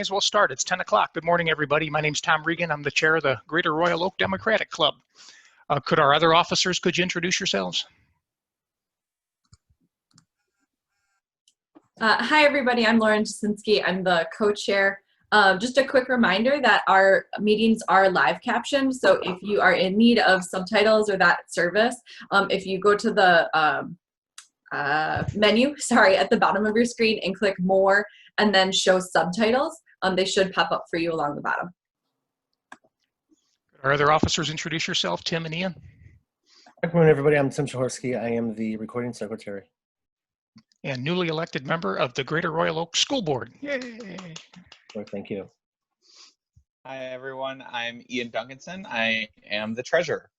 as well start. It's 10 o'clock. Good morning, everybody. My name's Tom Regan. I'm the chair of the Greater Royal Oak Democratic Club. Could our other officers, could you introduce yourselves? Hi, everybody. I'm Lauren Jasinski. I'm the co-chair. Just a quick reminder that our meetings are live captioned. So if you are in need of subtitles or that service, if you go to the menu, at the bottom of your screen and click more and then show subtitles, they should pop up for you along the bottom. Could our other officers introduce yourself, Tim and Ian? Good morning, everybody. I'm Tim Jaworski. I am the recording secretary. And newly elected member of the Greater Royal Oak School Board. Yay! Well, thank you. Hi, everyone. I'm Ian Duncanson. I am the treasurer.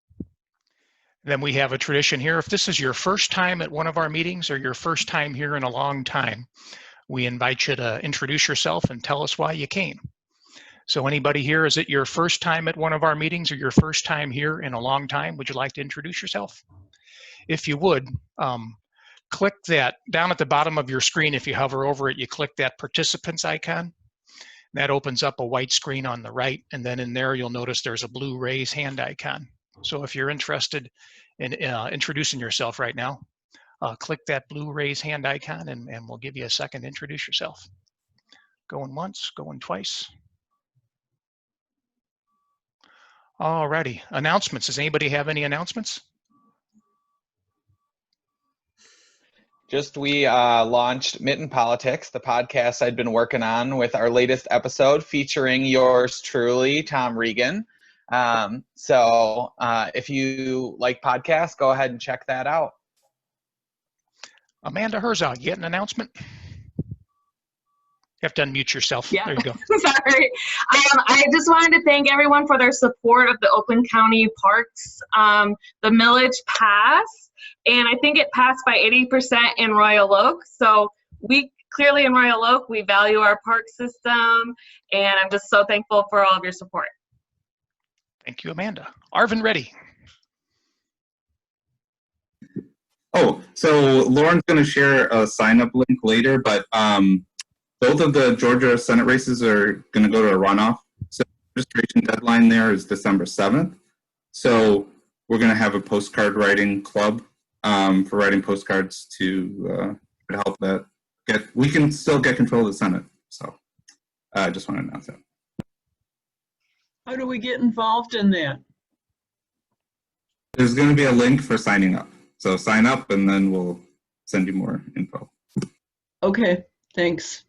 Then we have a tradition here. If this is your first time at one of our meetings or your first time here in a long time, we invite you to introduce yourself and tell us why you came. So anybody here, is it your first time at one of our meetings or your first time here in a long time? Would you like to introduce yourself? If you would, click that down at the bottom of your screen. If you hover over it, you click that participants icon. That opens up a white screen on the right, and then in there you'll notice there's a blue raise hand icon. So if you're interested in introducing yourself right now, click that blue raise hand icon and we'll give you a second to introduce yourself. Going once, going twice. Alrighty, announcements. Does anybody have any announcements? Just we launched Mitten Politics, the podcast I'd been working on, with our latest episode featuring yours truly, Tom Regan. So if you like podcasts, go ahead and check that out. Amanda Herzog, you get an announcement? You have to unmute yourself. Yeah. There you go. Sorry. I just wanted to thank everyone for their support of the Oakland County Parks. The millage passed, and I think it passed by 80% in Royal Oak. So we clearly in Royal Oak, we value our park system, and I'm just so thankful for all of your support. Thank you, Amanda. Arvin Reddy. Oh, so Lauren's going to share a sign-up link later, but both of the Georgia Senate races are going to go to a runoff. So registration deadline there is December 7th. So we're going to have a postcard writing club for writing postcards to help that we can still get control of the Senate. So I just want to announce that. How do we get involved in that? There's going to be a link for signing up. So sign up and then we'll send you more info. Okay, thanks.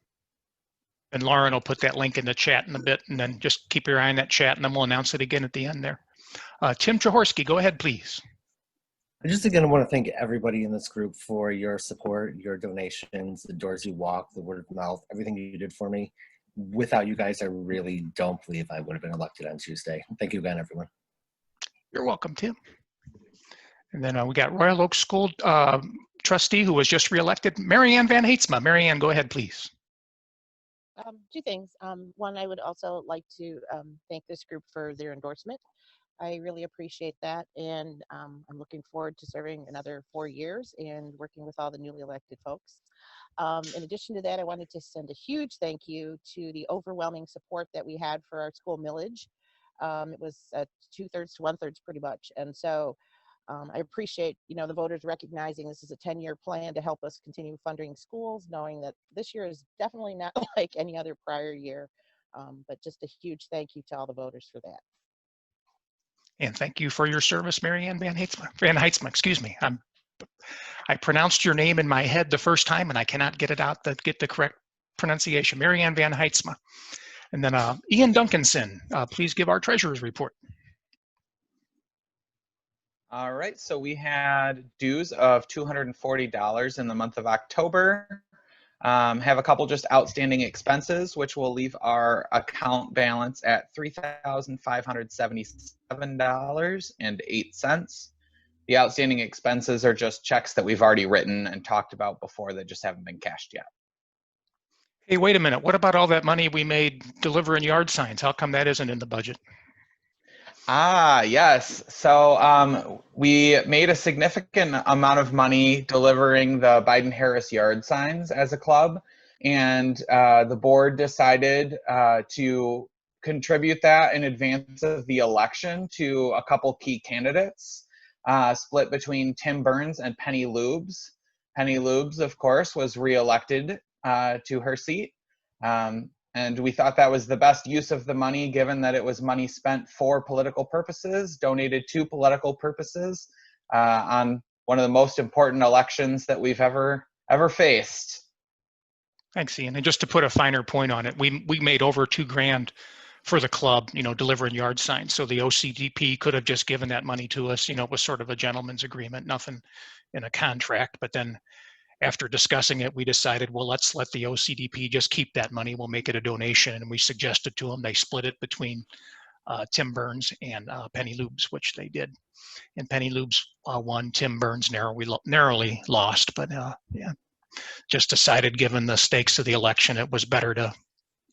And Lauren will put that link in the chat in a bit, and then just keep your eye on that chat, and then we'll announce it again at the end there. Tim Jaworski, go ahead, please. I just again want to thank everybody in this group for your support, your donations, the doors you walk, the word of mouth, everything you did for me. Without you guys, I really don't believe I would have been elected on Tuesday. Thank you again, everyone. You're welcome, Tim. And then we got Royal Oak School trustee who was just reelected, Marianne Van Heetsma. Marianne, go ahead, please. Two things. One, I would also like to thank this group for their endorsement. I really appreciate that, and I'm looking forward to serving another 4 years and working with all the newly elected folks. In addition to that, I wanted to send a huge thank you to the overwhelming support that we had for our school millage. It was 2/3 to 1/3 pretty much, and so I appreciate, the voters recognizing this is a 10-year plan to help us continue funding schools, knowing that this year is definitely not like any other prior year, but just a huge thank you to all the voters for that. And thank you for your service, Marianne Van Heetsma, excuse me. I pronounced your name in my head the first time, and I cannot get it out to get the correct pronunciation. Marianne Van Heetsma. And then Ian Duncanson, please give our treasurer's report. All right, so we had dues of $240 in the month of October. Have a couple just outstanding expenses, which will leave our account balance at $3,577.08. The outstanding expenses are just checks that we've already written and talked about before that just haven't been cashed yet. Hey, wait a minute. What about all that money we made delivering yard signs? How come that isn't in the budget? Yes. So we made a significant amount of money delivering the Biden-Harris yard signs as a club. and the board decided to contribute that in advance of the election to a couple key candidates, split between Tim Burns and Penny Lubes. Penny Lubes, of course, was reelected to her seat. And we thought that was the best use of the money, given that it was money spent for political purposes, donated to political purposes, on one of the most important elections that we've ever faced. Thanks, Ian. And just to put a finer point on it, we made over $2,000 for the club, delivering yard signs. So the OCDP could have just given that money to us. It was sort of a gentleman's agreement, nothing in a contract. But then after discussing it, we decided, well, let's let the OCDP just keep that money. We'll make it a donation. And we suggested to them, they split it between Tim Burns and Penny Lubes, which they did. And Penny Lubes won. Tim Burns narrowly lost. But yeah, just decided, given the stakes of the election, it was better to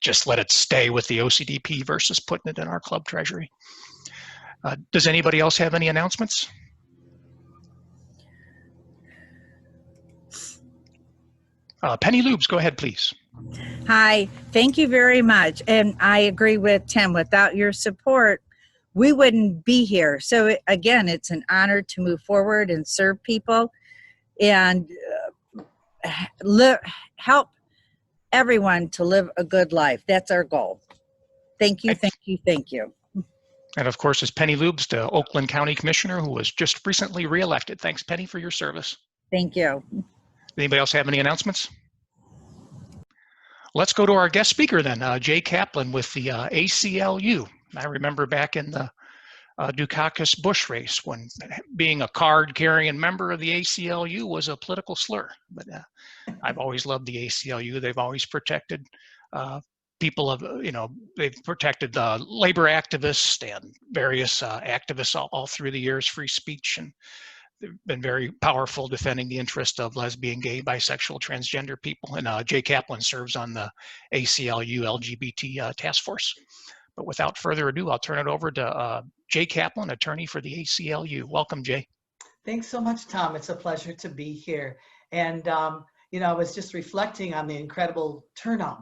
just let it stay with the OCDP versus putting it in our club treasury. Does anybody else have any announcements? Penny Lubes, go ahead, please. Hi, thank you very much. And I agree with Tim. Without your support, we wouldn't be here. So again, it's an honor to move forward and serve people and help everyone to live a good life. That's our goal. Thank you, thank you, thank you. And of course, is Penny Lubes, the Oakland County Commissioner, who was just recently reelected. Thanks, Penny, for your service. Thank you. Anybody else have any announcements? Let's go to our guest speaker then, Jay Kaplan with the ACLU. I remember back in the Dukakis Bush race when being a card-carrying member of the ACLU was a political slur. But I've always loved the ACLU. They've always protected people of, they've protected labor activists and various activists all through the years, free speech, and they've been very powerful defending the interest of lesbian, gay, bisexual, transgender people. And Jay Kaplan serves on the ACLU LGBT task force. But without further ado, I'll turn it over to Jay Kaplan, attorney for the ACLU. Welcome, Jay. Thanks so much, Tom. It's a pleasure to be here. And, I was just reflecting on the incredible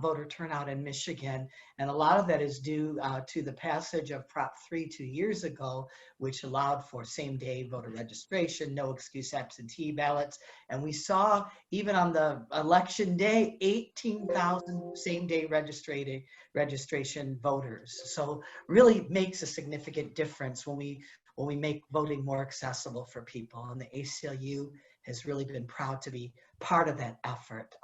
voter turnout in Michigan. And a lot of that is due to the passage of Prop 3 2 years ago, which allowed for same-day voter registration, no excuse absentee ballots. And we saw, even on the election day, 18,000 same-day registration voters. So really makes a significant difference when we make voting more accessible for people. And the ACLU has really been proud to be part of that effort.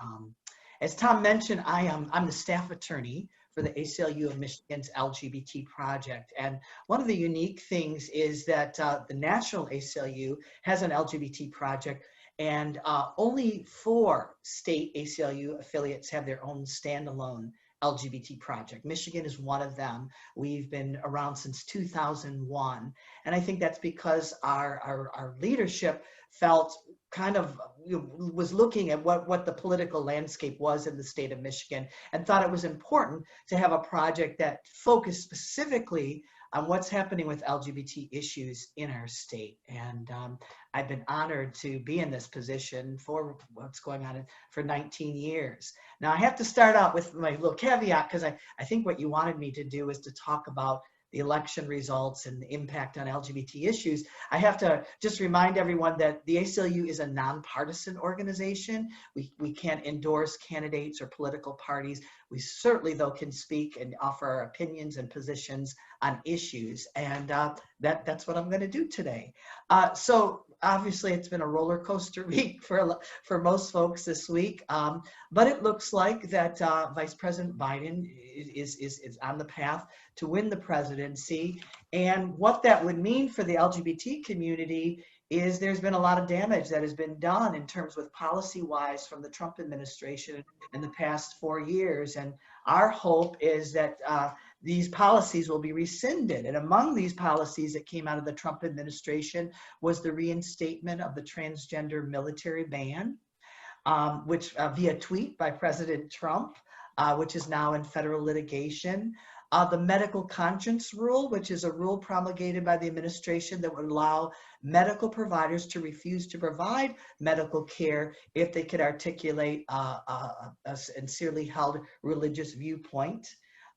As Tom mentioned, I'm the staff attorney for the ACLU of Michigan's LGBT Project. And one of the unique things is that the national ACLU has an LGBT project, and only 4 state ACLU affiliates have their own standalone LGBT project. Michigan is one of them. We've been around since 2001. And I think that's because our leadership felt was looking at what the political landscape was in the state of Michigan and thought it was important to have a project that focused specifically on what's happening with LGBT issues in our state. And I've been honored to be in this position for what's going on for 19 years. Now I have to start out with my little caveat, because I think what you wanted me to do is to talk about the election results and the impact on LGBT issues. I have to just remind everyone that the ACLU is a nonpartisan organization. We can't endorse candidates or political parties. We certainly, though, can speak and offer our opinions and positions on issues. And that's what I'm going to do today. So obviously, it's been a roller coaster week for most folks this week. But it looks like that Vice President Biden is on the path to win the presidency. And what that would mean for the LGBT community is there's been a lot of damage that has been done in terms with policy-wise from the Trump administration in the past 4 years. And our hope is that these policies will be rescinded. And among these policies that came out of the Trump administration was the reinstatement of the transgender military ban, which via tweet by President Trump, which is now in federal litigation. The medical conscience rule, which is a rule promulgated by the administration that would allow medical providers to refuse to provide medical care if they could articulate a sincerely held religious viewpoint.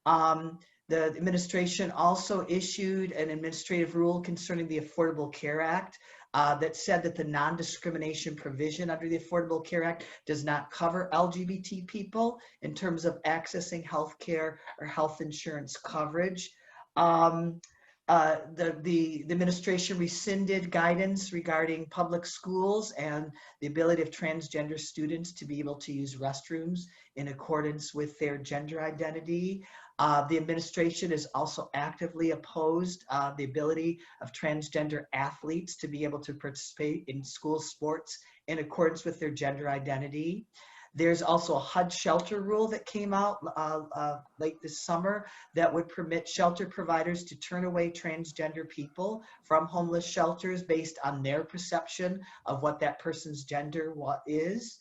The administration also issued an administrative rule concerning the Affordable Care Act that said that the non-discrimination provision under the Affordable Care Act does not cover LGBT people in terms of accessing health care or health insurance coverage. The administration rescinded guidance regarding public schools and the ability of transgender students to be able to use restrooms in accordance with their gender identity. The administration has also actively opposed the ability of transgender athletes to be able to participate in school sports in accordance with their gender identity. There's also a HUD shelter rule that came out late this summer that would permit shelter providers to turn away transgender people from homeless shelters based on their perception of what that person's gender is.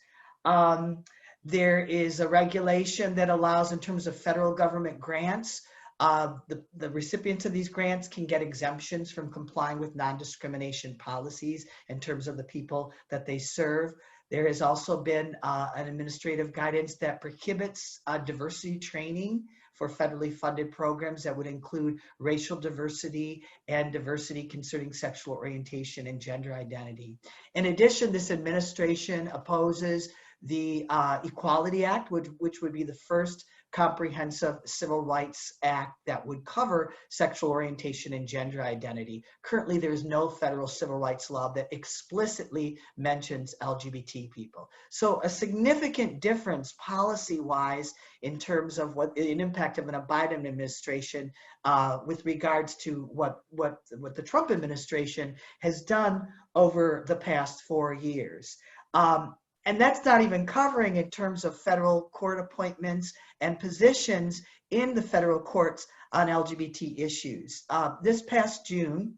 There is a regulation that allows, in terms of federal government grants, the recipients of these grants can get exemptions from complying with non-discrimination policies in terms of the people that they serve. There has also been an administrative guidance that prohibits diversity training for federally funded programs that would include racial diversity and diversity concerning sexual orientation and gender identity. In addition, this administration opposes the Equality Act, which would be the first comprehensive civil rights act that would cover sexual orientation and gender identity. Currently, there is no federal civil rights law that explicitly mentions LGBT people. So a significant difference policy-wise in terms of what an impact of a Biden administration with regards to what the Trump administration has done over the past 4 years. And that's not even covering in terms of federal court appointments and positions in the federal courts on LGBT issues. This past June,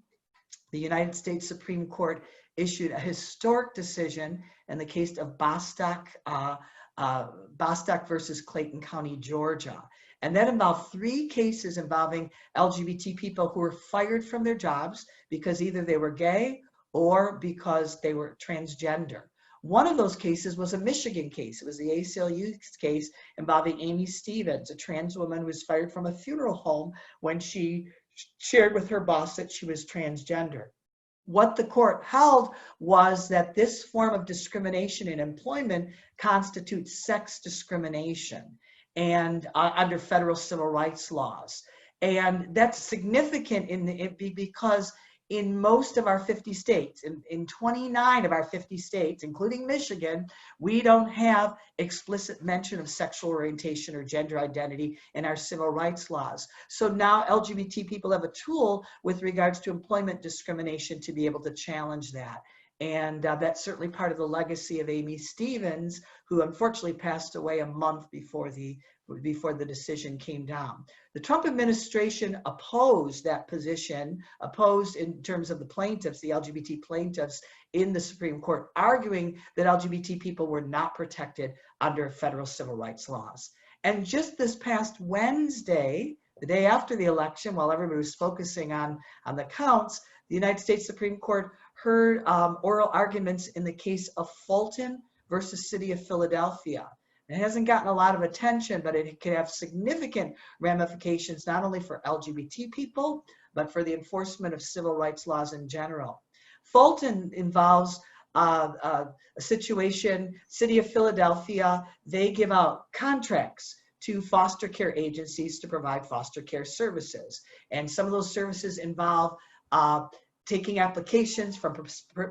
the United States Supreme Court issued a historic decision in the case of Bostock versus Clayton County, Georgia. And that involved 3 cases involving LGBT people who were fired from their jobs because either they were gay or because they were transgender. One of those cases was a Michigan case. It was the ACLU case involving Amy Stevens, a trans woman who was fired from a funeral home when she shared with her boss that she was transgender. What the court held was that this form of discrimination in employment constitutes sex discrimination and under federal civil rights laws. And that's significant because in most of our 50 states, in 29 of our 50 states, including Michigan, we don't have explicit mention of sexual orientation or gender identity in our civil rights laws. So now LGBT people have a tool with regards to employment discrimination to be able to challenge that. And that's certainly part of the legacy of Amy Stevens, who unfortunately passed away a month before the decision came down. The Trump administration opposed that position, opposed in terms of the plaintiffs, the LGBT plaintiffs in the Supreme Court, arguing that LGBT people were not protected under federal civil rights laws. And just this past Wednesday, the day after the election, while everybody was focusing on the counts, the United States Supreme Court heard oral arguments in the case of Fulton versus City of Philadelphia. It hasn't gotten a lot of attention, but it could have significant ramifications, not only for LGBT people, but for the enforcement of civil rights laws in general. Fulton involves a situation, City of Philadelphia, they give out contracts to foster care agencies to provide foster care services. And some of those services involve taking applications from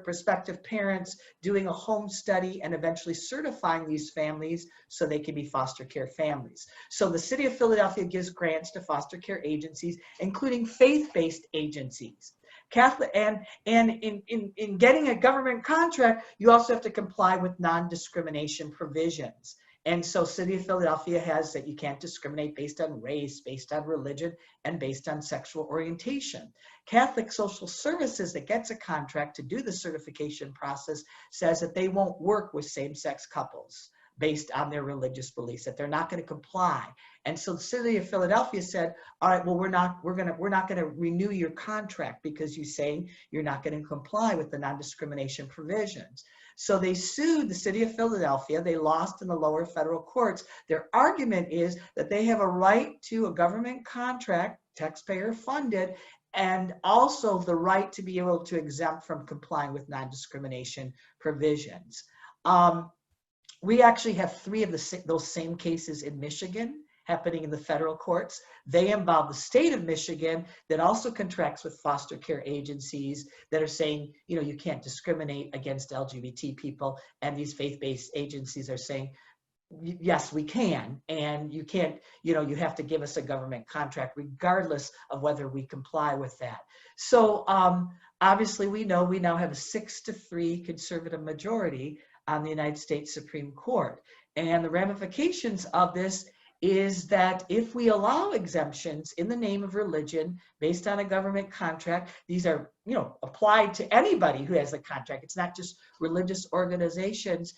prospective parents, doing a home study, and eventually certifying these families so they can be foster care families. So the City of Philadelphia gives grants to foster care agencies, including faith-based agencies. Catholic, and in getting a government contract, you also have to comply with non-discrimination provisions. And so City of Philadelphia has that you can't discriminate based on race, based on religion, and based on sexual orientation. Catholic Social Services that gets a contract to do the certification process says that they won't work with same-sex couples. based on their religious beliefs, that they're not going to comply. And so the city of Philadelphia said, all right, well, we're not going to renew your contract because you're saying you're not going to comply with the non-discrimination provisions. So they sued the city of Philadelphia. They lost in the lower federal courts. Their argument is that they have a right to a government contract, taxpayer funded, and also the right to be able to exempt from complying with non-discrimination provisions. We actually have 3 of those same cases in Michigan happening in the federal courts. They involve the state of Michigan that also contracts with foster care agencies that are saying, you know, you can't discriminate against LGBT people. And these faith-based agencies are saying, yes, we can. And you can't, you know, you have to give us a government contract regardless of whether we comply with that. So obviously we know we now have a 6-3 conservative majority on the United States Supreme Court. And the ramifications of this is that if we allow exemptions in the name of religion based on a government contract, these are, you know, applied to anybody who has a contract. It's not just religious organizations.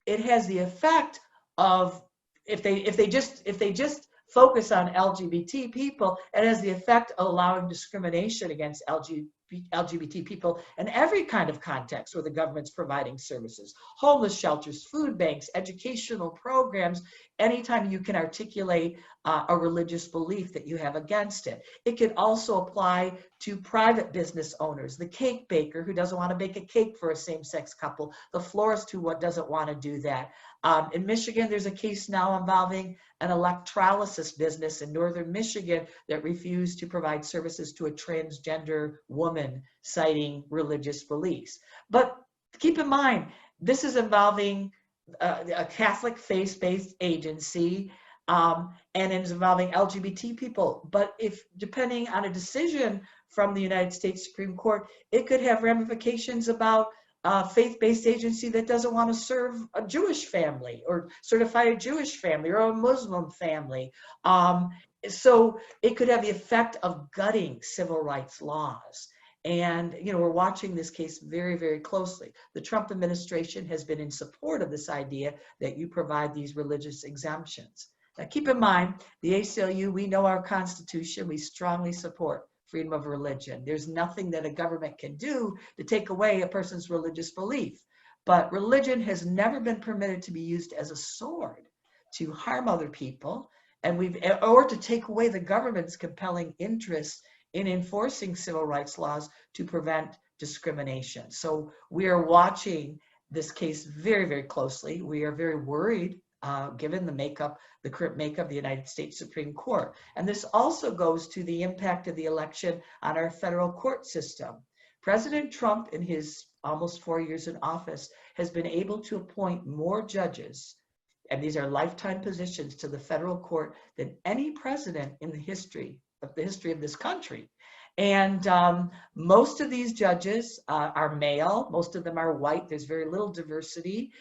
It has the effect of, if they just focus on LGBT people, it has the effect of allowing discrimination against LGBT people in every kind of context where the government's providing services, homeless shelters, food banks, educational programs, anytime you can articulate a religious belief that you have against it. It could also apply to private business owners, the cake baker who doesn't want to bake a cake for a same-sex couple, the florist who doesn't want to do that. In Michigan, there's a case now involving an electrolysis business in northern Michigan that refused to provide services to a transgender woman, citing religious beliefs. But keep in mind, this is involving a Catholic faith-based agency, and it's involving LGBT people. But if, depending on a decision from the United States Supreme Court, it could have ramifications about a faith-based agency that doesn't want to serve a Jewish family or certify a Jewish family or a Muslim family. So it could have the effect of gutting civil rights laws. And, you know, we're watching this case very, very closely. The Trump administration has been in support of this idea that you provide these religious exemptions. Now, keep in mind, the ACLU, we know our Constitution, we strongly support freedom of religion. There's nothing that a government can do to take away a person's religious belief. But religion has never been permitted to be used as a sword to harm other people, or to take away the government's compelling interest in enforcing civil rights laws to prevent discrimination. So we are watching this case very, very closely. We are very worried given the current makeup of the United States Supreme Court. And this also goes to the impact of the election on our federal court system. President Trump, in his almost 4 years in office, has been able to appoint more judges, and these are lifetime positions, to the federal court than any president in the history of this country. And most of these judges are male, most of them are white, there's very little diversity,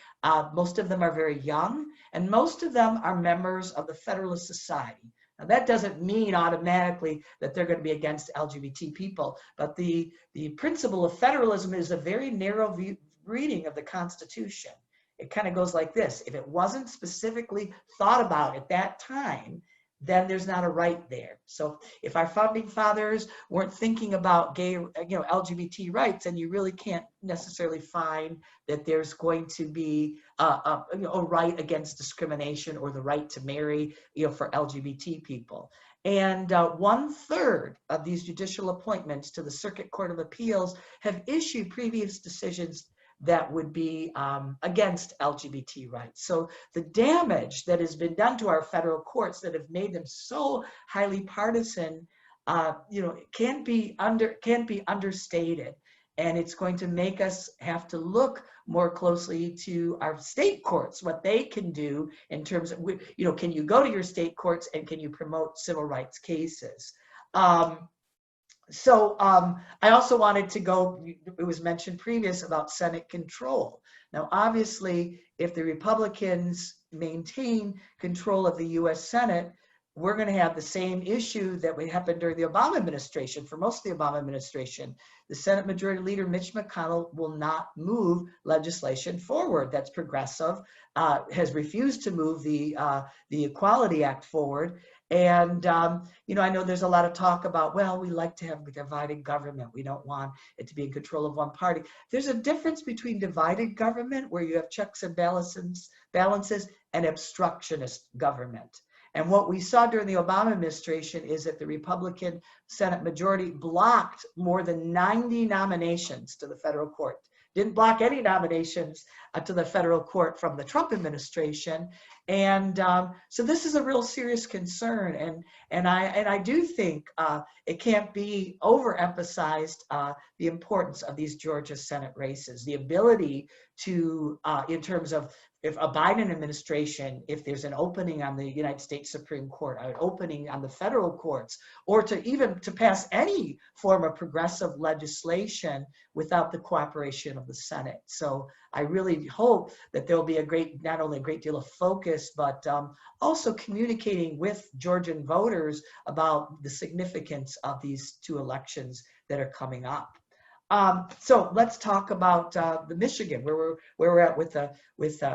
most of them are very young, and most of them are members of the Federalist Society. Now, that doesn't mean automatically that they're going to be against LGBT people, but the principle of federalism is a very narrow reading of the Constitution. It kind of goes like this: if it wasn't specifically thought about at that time, then there's not a right there. So if our founding fathers weren't thinking about gay, LGBT rights, then you really can't necessarily find that there's going to be a right against discrimination or the right to marry, for LGBT people. And 1/3 of these judicial appointments to the Circuit Court of Appeals have issued previous decisions that would be against LGBT rights. So the damage that has been done to our federal courts that have made them so highly partisan, can't be understated. And it's going to make us have to look more closely to our state courts, what they can do in terms of, can you go to your state courts and can you promote civil rights cases? So I also wanted to go, it was mentioned previous about Senate control. Now, obviously, if the Republicans maintain control of the US Senate, we're going to have the same issue that happened during the Obama administration. For most of the Obama administration, the Senate Majority Leader Mitch McConnell will not move legislation forward that's progressive, has refused to move the Equality Act forward. And, you know, I know there's a lot of talk about, well, we like to have a divided government. We don't want it to be in control of one party. There's a difference between divided government, where you have checks and balances, and obstructionist government. And what we saw during the Obama administration is that the Republican Senate majority blocked more than 90 nominations to the federal court. Didn't block any nominations to the federal court from the Trump administration. And so this is a real serious concern. And I do think it can't be overemphasized, the importance of these Georgia Senate races, the ability to, in terms of, if a Biden administration, if there's an opening on the United States Supreme Court, an opening on the federal courts, or to even to pass any form of progressive legislation without the cooperation of the Senate. So I really hope that there'll be not only a great deal of focus, but also communicating with Georgian voters about the significance of these two elections that are coming up. So let's talk about the Michigan, where we're at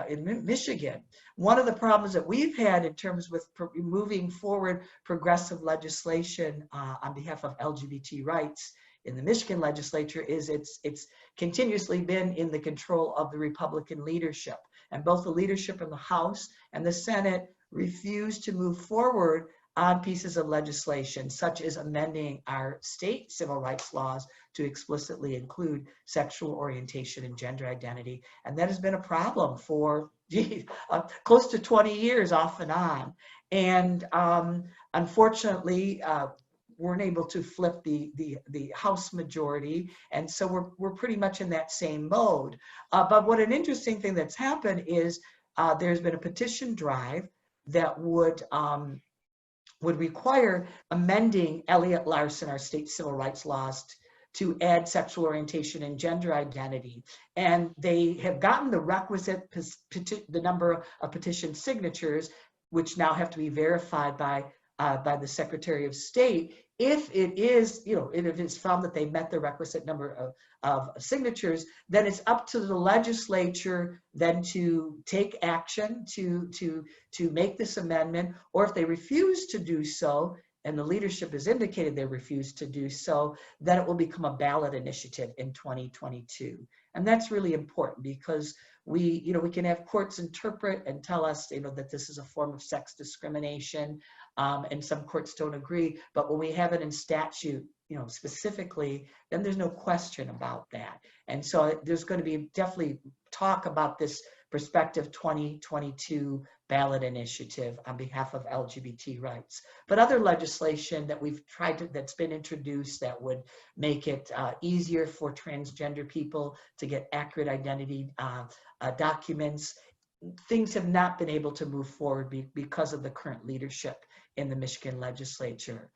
in Michigan. One of the problems that we've had in terms with moving forward progressive legislation on behalf of LGBT rights in the Michigan legislature is it's continuously been in the control of the Republican leadership, and both the leadership in the House and the Senate refuse to move forward on pieces of legislation, such as amending our state civil rights laws to explicitly include sexual orientation and gender identity. And that has been a problem for close to 20 years off and on. And unfortunately, weren't able to flip the House majority. And so we're pretty much in that same mode. But what an interesting thing that's happened is there's been a petition drive that would require amending Elliott Larson, our state civil rights laws, to add sexual orientation and gender identity. And they have gotten the requisite, the number of petition signatures, which now have to be verified by the Secretary of State. If it is, if it's found that they met the requisite number of signatures, then it's up to the legislature then to take action to make this amendment. Or if they refuse to do so, and the leadership has indicated they refuse to do so, then it will become a ballot initiative in 2022. And that's really important, because we can have courts interpret and tell us, that this is a form of sex discrimination, and some courts don't agree. But when we have it in statute, specifically, then there's no question about that. And so there's going to be definitely talk about this prospective 2022 ballot initiative on behalf of LGBT rights. But other legislation that we've that's been introduced that would make it easier for transgender people to get accurate identity documents, things have not been able to move forward because of the current leadership in the Michigan legislature.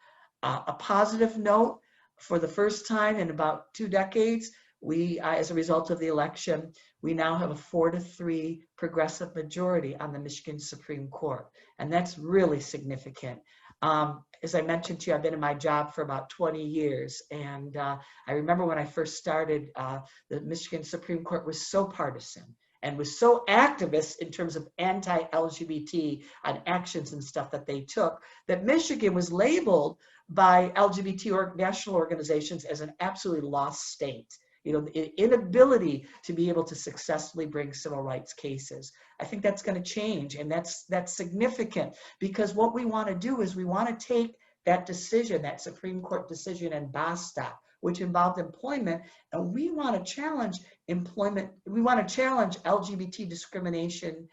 A positive note, for the first time in about 2 decades, we, as a result of the election, we now have a 4-3 progressive majority on the Michigan Supreme Court. And that's really significant. As I mentioned to you, I've been in my job for about 20 years. And I remember when I first started, the Michigan Supreme Court was so partisan and was so activist in terms of anti-LGBT on actions and stuff that they took, that Michigan was labeled by LGBT national organizations as an absolutely lost state. The inability to be able to successfully bring civil rights cases. I think that's going to change, and that's significant, because what we want to do is we want to take that decision, that Supreme Court decision in Bostock, which involved employment, and we want to challenge employment. We want to challenge LGBT discrimination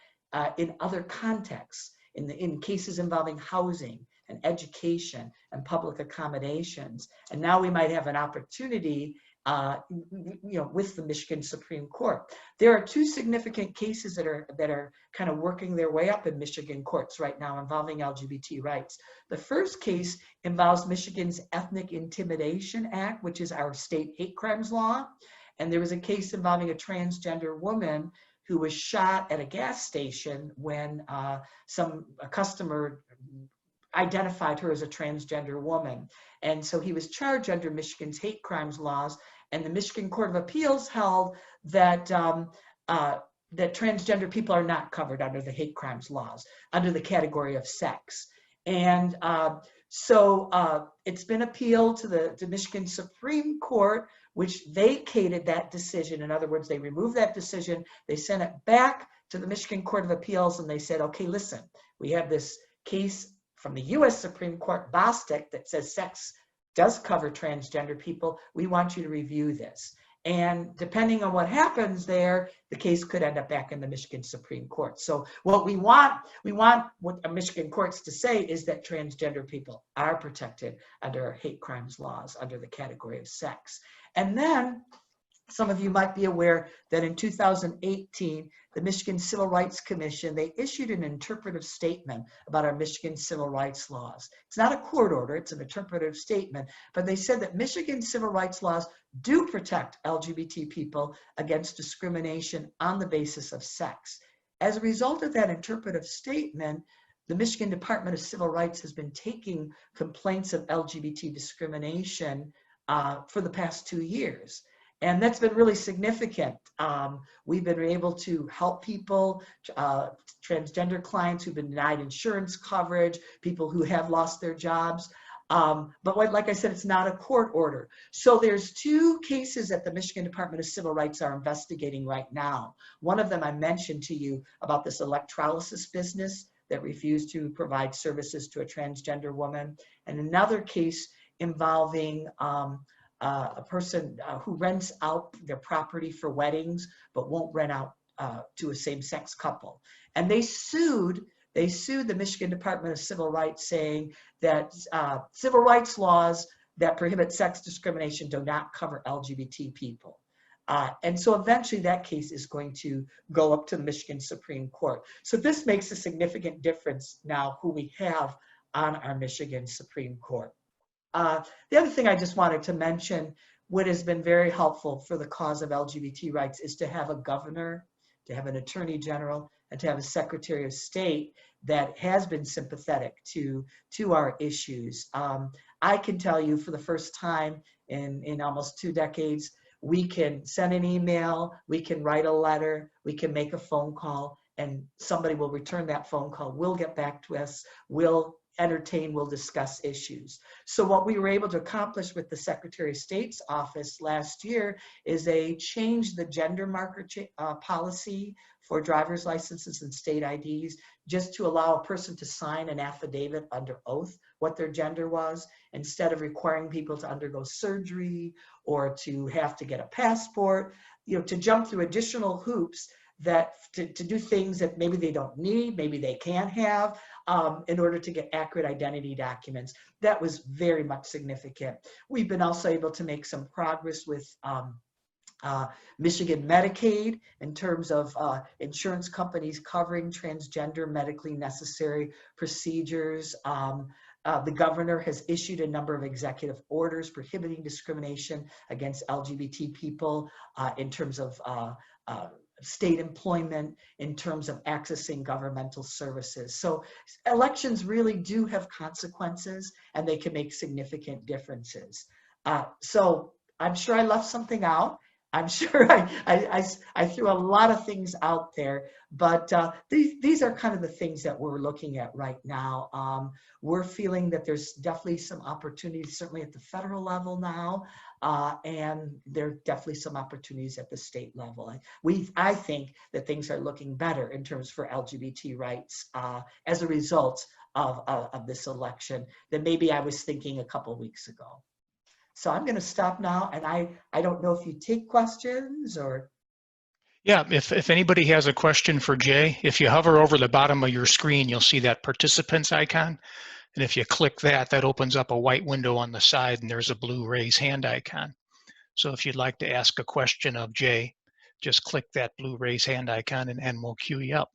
in other contexts, in cases involving housing and education and public accommodations. And now we might have an opportunity with the Michigan Supreme Court. There are 2 significant cases that are kind of working their way up in Michigan courts right now involving LGBT rights. The first case involves Michigan's Ethnic Intimidation Act, which is our state hate crimes law. And there was a case involving a transgender woman who was shot at a gas station when a customer identified her as a transgender woman. And so he was charged under Michigan's hate crimes laws, and the Michigan Court of Appeals held that that transgender people are not covered under the hate crimes laws, under the category of sex. And so it's been appealed to the Michigan Supreme Court, which vacated that decision. In other words, they removed that decision. They sent it back to the Michigan Court of Appeals, and they said, okay, listen, we have this case from the US Supreme Court, Bostic, that says sex does cover transgender people. We want you to review this. And depending on what happens there, the case could end up back in the Michigan Supreme Court. So what we want what Michigan courts to say is that transgender people are protected under hate crimes laws, under the category of sex. And then some of you might be aware that in 2018, the Michigan Civil Rights Commission, they issued an interpretive statement about our Michigan civil rights laws. It's not a court order, it's an interpretive statement, but they said that Michigan civil rights laws do protect LGBT people against discrimination on the basis of sex. As a result of that interpretive statement, the Michigan Department of Civil Rights has been taking complaints of LGBT discrimination for the past 2 years. And that's been really significant. We've been able to help people, transgender clients who've been denied insurance coverage, people who have lost their jobs. But like I said, it's not a court order. So there's 2 cases that the Michigan Department of Civil Rights are investigating right now. One of them I mentioned to you about this electrolysis business that refused to provide services to a transgender woman. And another case involving a person who rents out their property for weddings, but won't rent out to a same-sex couple. And they sued the Michigan Department of Civil Rights, saying that civil rights laws that prohibit sex discrimination do not cover LGBT people. And so eventually that case is going to go up to the Michigan Supreme Court. So this makes a significant difference now who we have on our Michigan Supreme Court. The other thing I just wanted to mention, what has been very helpful for the cause of LGBT rights is to have a governor, to have an attorney general, and to have a secretary of state that has been sympathetic to our issues. I can tell you for the first time in almost 2 decades, we can send an email, we can write a letter, we can make a phone call, and somebody will return that phone call. We'll get back to us, we'll entertain, we'll discuss issues. So what we were able to accomplish with the Secretary of State's office last year is they changed the gender marker policy for driver's licenses and state IDs, just to allow a person to sign an affidavit under oath what their gender was, instead of requiring people to undergo surgery or to have to get a passport, to jump through additional hoops that to do things that maybe they don't need, maybe they can't have, in order to get accurate identity documents. That was very much significant. We've been also able to make some progress with Michigan Medicaid in terms of insurance companies covering transgender medically necessary procedures. The governor has issued a number of executive orders prohibiting discrimination against LGBT people in terms of state employment, in terms of accessing governmental services. So elections really do have consequences, and they can make significant differences. So I'm sure I left something out. I'm sure I threw a lot of things out there, but these are kind of the things that we're looking at right now. We're feeling that there's definitely some opportunities, certainly at the federal level now, and there are definitely some opportunities at the state level. I think that things are looking better in terms for LGBT rights as a result of this election than maybe I was thinking a couple of weeks ago. So I'm going to stop now, and I don't know if you take questions or. Yeah, if anybody has a question for Jay, if you hover over the bottom of your screen, you'll see that participants icon. And if you click that, that opens up a white window on the side, and there's a blue raise hand icon. So if you'd like to ask a question of Jay, just click that blue raise hand icon, and we'll queue you up.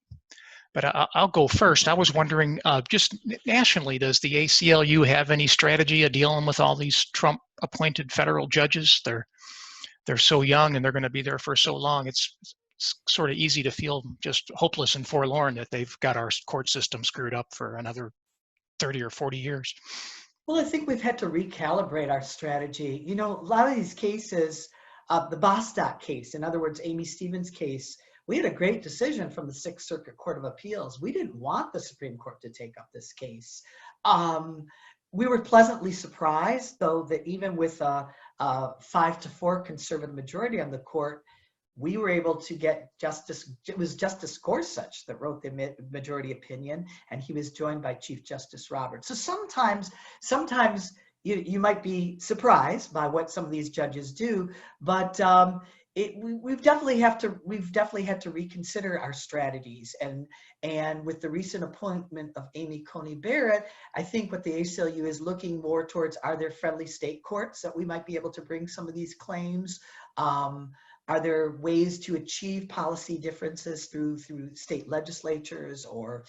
But I'll go first. I was wondering, just nationally, does the ACLU have any strategy of dealing with all these Trump-appointed federal judges? They're so young, and they're going to be there for so long. It's sort of easy to feel just hopeless and forlorn that they've got our court system screwed up for another 30 or 40 years. Well, I think we've had to recalibrate our strategy. You know, a lot of these cases, the Bostock case, in other words, Amy Stevens' case, we had a great decision from the Sixth Circuit Court of Appeals. We didn't want the Supreme Court to take up this case. We were pleasantly surprised, though, that even with a 5-4 conservative majority on the court, we were able to get Justice, it was Justice Gorsuch that wrote the majority opinion, and he was joined by Chief Justice Roberts. So sometimes you might be surprised by what some of these judges do, but we've definitely had to reconsider our strategies. And with the recent appointment of Amy Coney Barrett, I think what the ACLU is looking more towards, are there friendly state courts that we might be able to bring some of these claims? Are there ways to achieve policy differences through state legislatures, or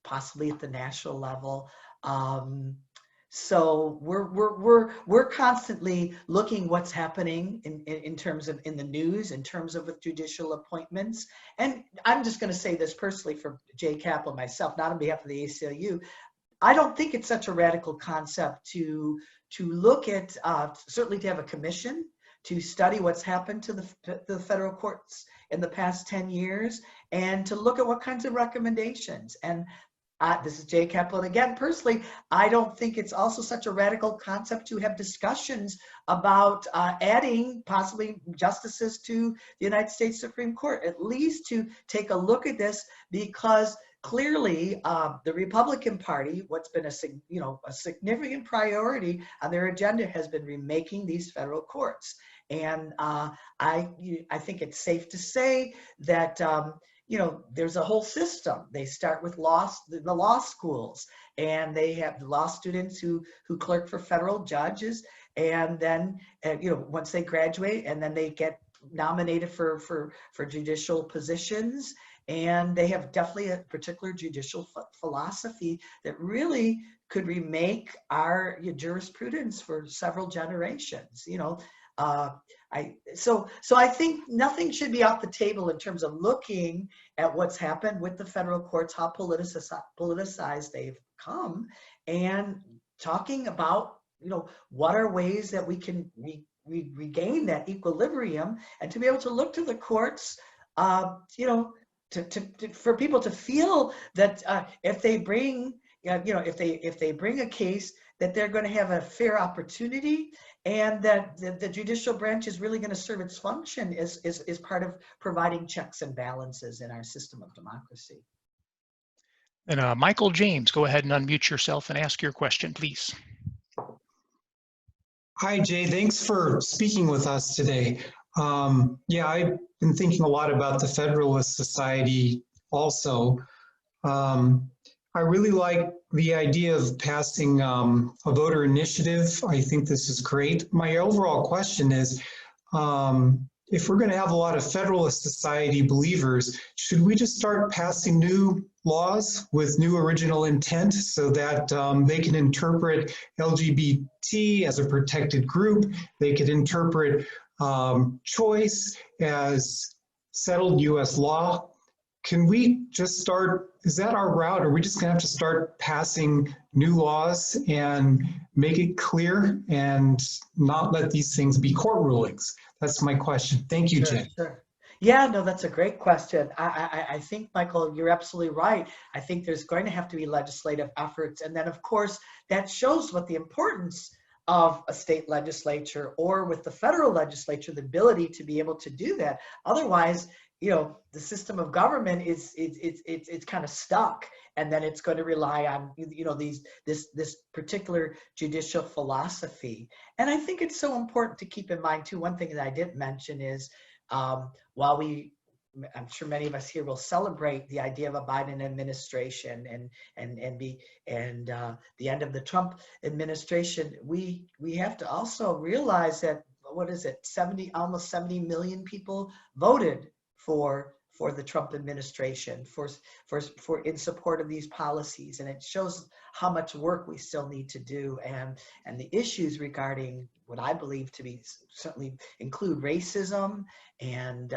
possibly at the national level? So we're constantly looking what's happening in terms of in the news, in terms of with judicial appointments. And I'm just going to say this personally for Jay Kaplan, myself, not on behalf of the ACLU. I don't think it's such a radical concept to look at, certainly to have a commission to study what's happened to the federal courts in the past 10 years, and to look at what kinds of recommendations. And this is Jay Kaplan again. Personally, I don't think it's also such a radical concept to have discussions about adding possibly justices to the United States Supreme Court, at least to take a look at this, because clearly the Republican Party, what's been a significant priority on their agenda has been remaking these federal courts. And I think it's safe to say that there's a whole system. They start with the law schools, and they have the law students who clerk for federal judges, and then once they graduate, and then they get nominated for judicial positions, and they have definitely a particular judicial philosophy that really could remake our jurisprudence for several generations. So I think nothing should be off the table in terms of looking at what's happened with the federal courts, how politicized they've come, and talking about what are ways that we can regain that equilibrium, and to be able to look to the courts, for people to feel that if they bring if they bring a case, that they're going to have a fair opportunity, and that the judicial branch is really going to serve its function is part of providing checks and balances in our system of democracy. And Michael James, go ahead and unmute yourself and ask your question, please. Hi, Jay. Thanks for speaking with us today. Yeah, I've been thinking a lot about the Federalist Society also. I really like the idea of passing a voter initiative. I think this is great. My overall question is, if we're going to have a lot of Federalist Society believers, should we just start passing new laws with new original intent so that they can interpret LGBT as a protected group? They could interpret choice as settled U.S. law. Can we just start, is that our route? Or are we just gonna have to start passing new laws and make it clear and not let these things be court rulings? That's my question. Thank you, Jay. Sure. Yeah, no, that's a great question. I think, Michael, you're absolutely right. I think there's going to have to be legislative efforts. And then, of course, that shows what the importance of a state legislature, or with the federal legislature, the ability to be able to do that. Otherwise, the system of government it's kind of stuck, and then it's going to rely on this particular judicial philosophy. And I think it's so important to keep in mind too. One thing that I didn't mention is while I'm sure many of us here will celebrate the idea of a Biden administration and the end of the Trump administration, we have to also realize that, what is it, almost 70 million people voted for the Trump administration, for in support of these policies. And it shows how much work we still need to do, and the issues regarding what I believe to be certainly include racism and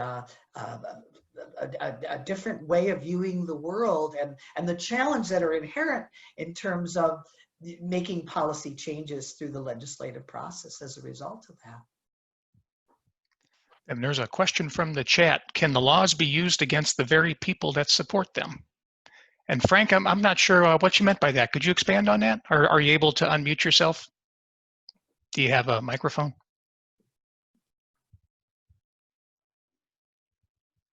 a different way of viewing the world and the challenge that are inherent in terms of making policy changes through the legislative process as a result of that. And there's a question from the chat. Can the laws be used against the very people that support them? And Frank, I'm not sure what you meant by that. Could you expand on that? Or are you able to unmute yourself? Do you have a microphone?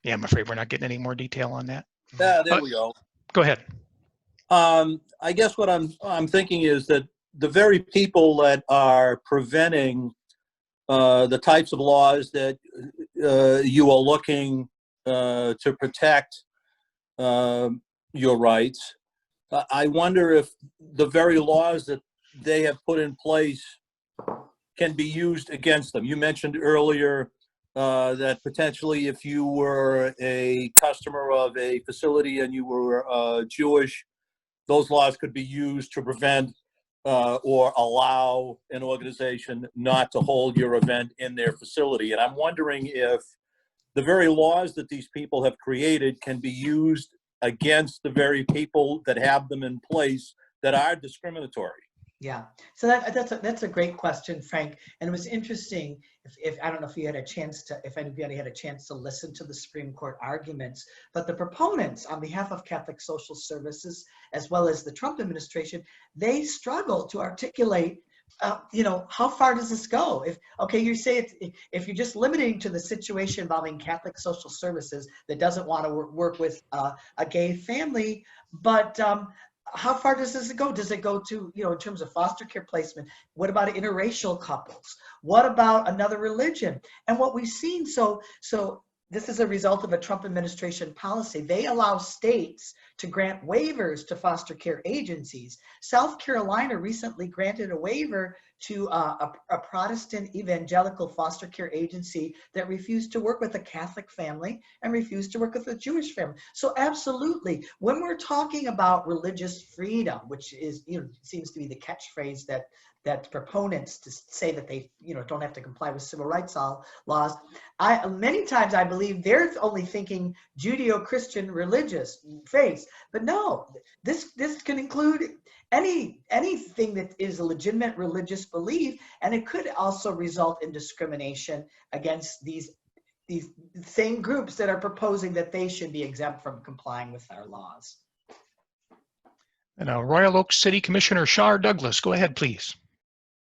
Yeah, I'm afraid we're not getting any more detail on that. Yeah, there we go. Go ahead. I guess what I'm thinking is that the very people that are preventing the types of laws that you are looking to protect your rights, I wonder if the very laws that they have put in place can be used against them. You mentioned earlier that potentially if you were a customer of a facility and you were Jewish, those laws could be used to prevent or allow an organization not to hold your event in their facility. And I'm wondering if the very laws that these people have created can be used against the very people that have them in place that are discriminatory. Yeah, so that's a great question, Frank. And it was interesting. If I don't know if you had a chance to, if anybody had a chance to listen to the Supreme Court arguments, but the proponents on behalf of Catholic Social Services, as well as the Trump administration, they struggle to articulate, how far does this go? You say if you're just limiting to the situation involving Catholic Social Services that doesn't want to work with a gay family, but how far does this go? Does it go to, in terms of foster care placement? What about interracial couples? What about another religion? And what we've seen, so this is a result of a Trump administration policy. They allow states to grant waivers to foster care agencies. South Carolina recently granted a waiver to a Protestant evangelical foster care agency that refused to work with a Catholic family and refused to work with a Jewish family. So absolutely, when we're talking about religious freedom, which is, seems to be the catchphrase that proponents to say that they, don't have to comply with civil rights laws. Many times I believe they're only thinking Judeo-Christian religious faiths, but no, this can include anything that is a legitimate religious belief, and it could also result in discrimination against these same groups that are proposing that they should be exempt from complying with our laws. And Royal Oak City Commissioner Shar Douglas, go ahead, please.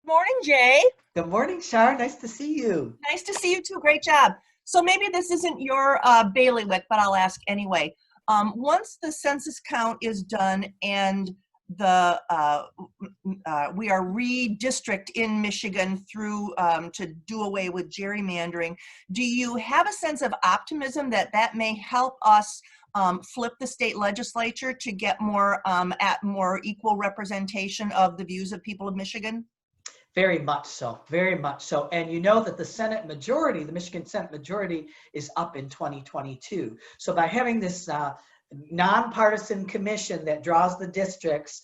Morning, Jay. Good morning, Shar. Nice to see you. Nice to see you too. Great job. So maybe this isn't your bailiwick, but I'll ask anyway. Once the census count is done and we are redistrict in Michigan through to do away with gerrymandering, do you have a sense of optimism that may help us flip the state legislature to get more equal representation of the views of people of Michigan? Very much so, very much so. And you know that the Senate majority, the Michigan Senate majority, is up in 2022. So by having this nonpartisan commission that draws the districts,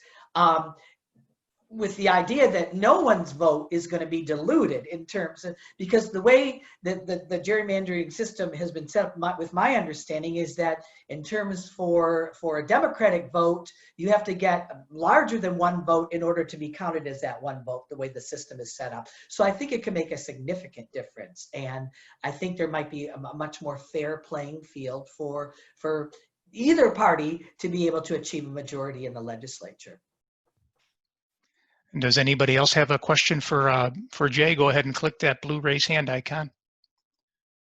with the idea that no one's vote is going to be diluted in terms of, because the way that the gerrymandering system has been set up, with my understanding, is that in terms for a Democratic vote, you have to get larger than one vote in order to be counted as that one vote, the way the system is set up. So I think it can make a significant difference. And I think there might be a much more fair playing field for either party to be able to achieve a majority in the legislature. Does anybody else have a question for Jay? Go ahead and click that blue raise hand icon.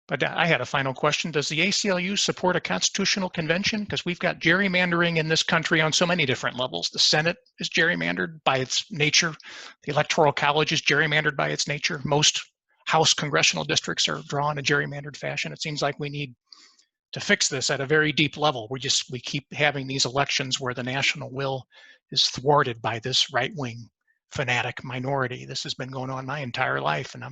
But I had a final question. Does the ACLU support a constitutional convention? Because we've got gerrymandering in this country on so many different levels. The Senate is gerrymandered by its nature. The Electoral College is gerrymandered by its nature. Most House congressional districts are drawn in a gerrymandered fashion. It seems like we need to fix this at a very deep level. We keep having these elections where the national will is thwarted by this right-wing fanatic minority. This has been going on my entire life, and I'll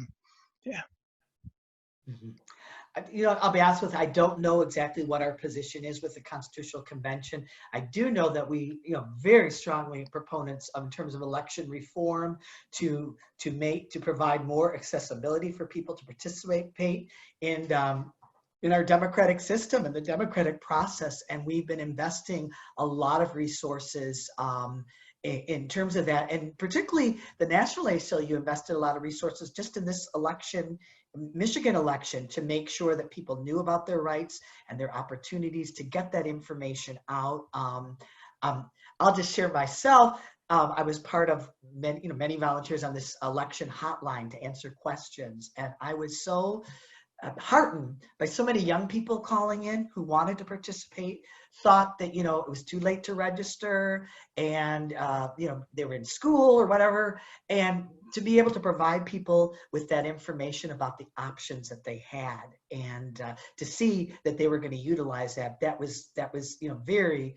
be honest with you, I don't know exactly what our position is with the Constitutional Convention. I do know that we, very strongly proponents in terms of election reform to provide more accessibility for people to participate in in our democratic system and the democratic process. And we've been investing a lot of resources in terms of that. And particularly the National ACLU invested a lot of resources just in this election, Michigan election, to make sure that people knew about their rights and their opportunities to get that information out. I'll just share myself. I was part of many volunteers on this election hotline to answer questions. And I was so heartened by so many young people calling in who wanted to participate, thought that, it was too late to register, and, they were in school or whatever. And to be able to provide people with that information about the options that they had, and to see that they were going to utilize that was very,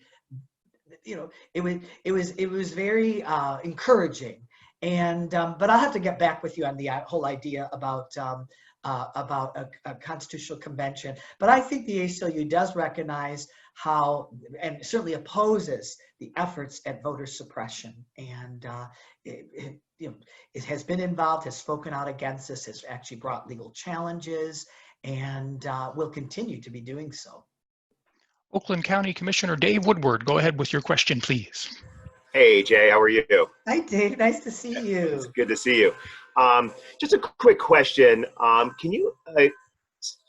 it was very encouraging. And but I'll have to get back with you on the whole idea about a constitutional convention. But I think the ACLU does recognize how, and certainly opposes, the efforts at voter suppression. And it has been involved, has spoken out against this, has actually brought legal challenges, and will continue to be doing so. Oakland County Commissioner Dave Woodward, go ahead with your question, please. Hey, Jay, how are you? Hi, Dave. Nice to see you. It's good to see you. Just a quick question. Can you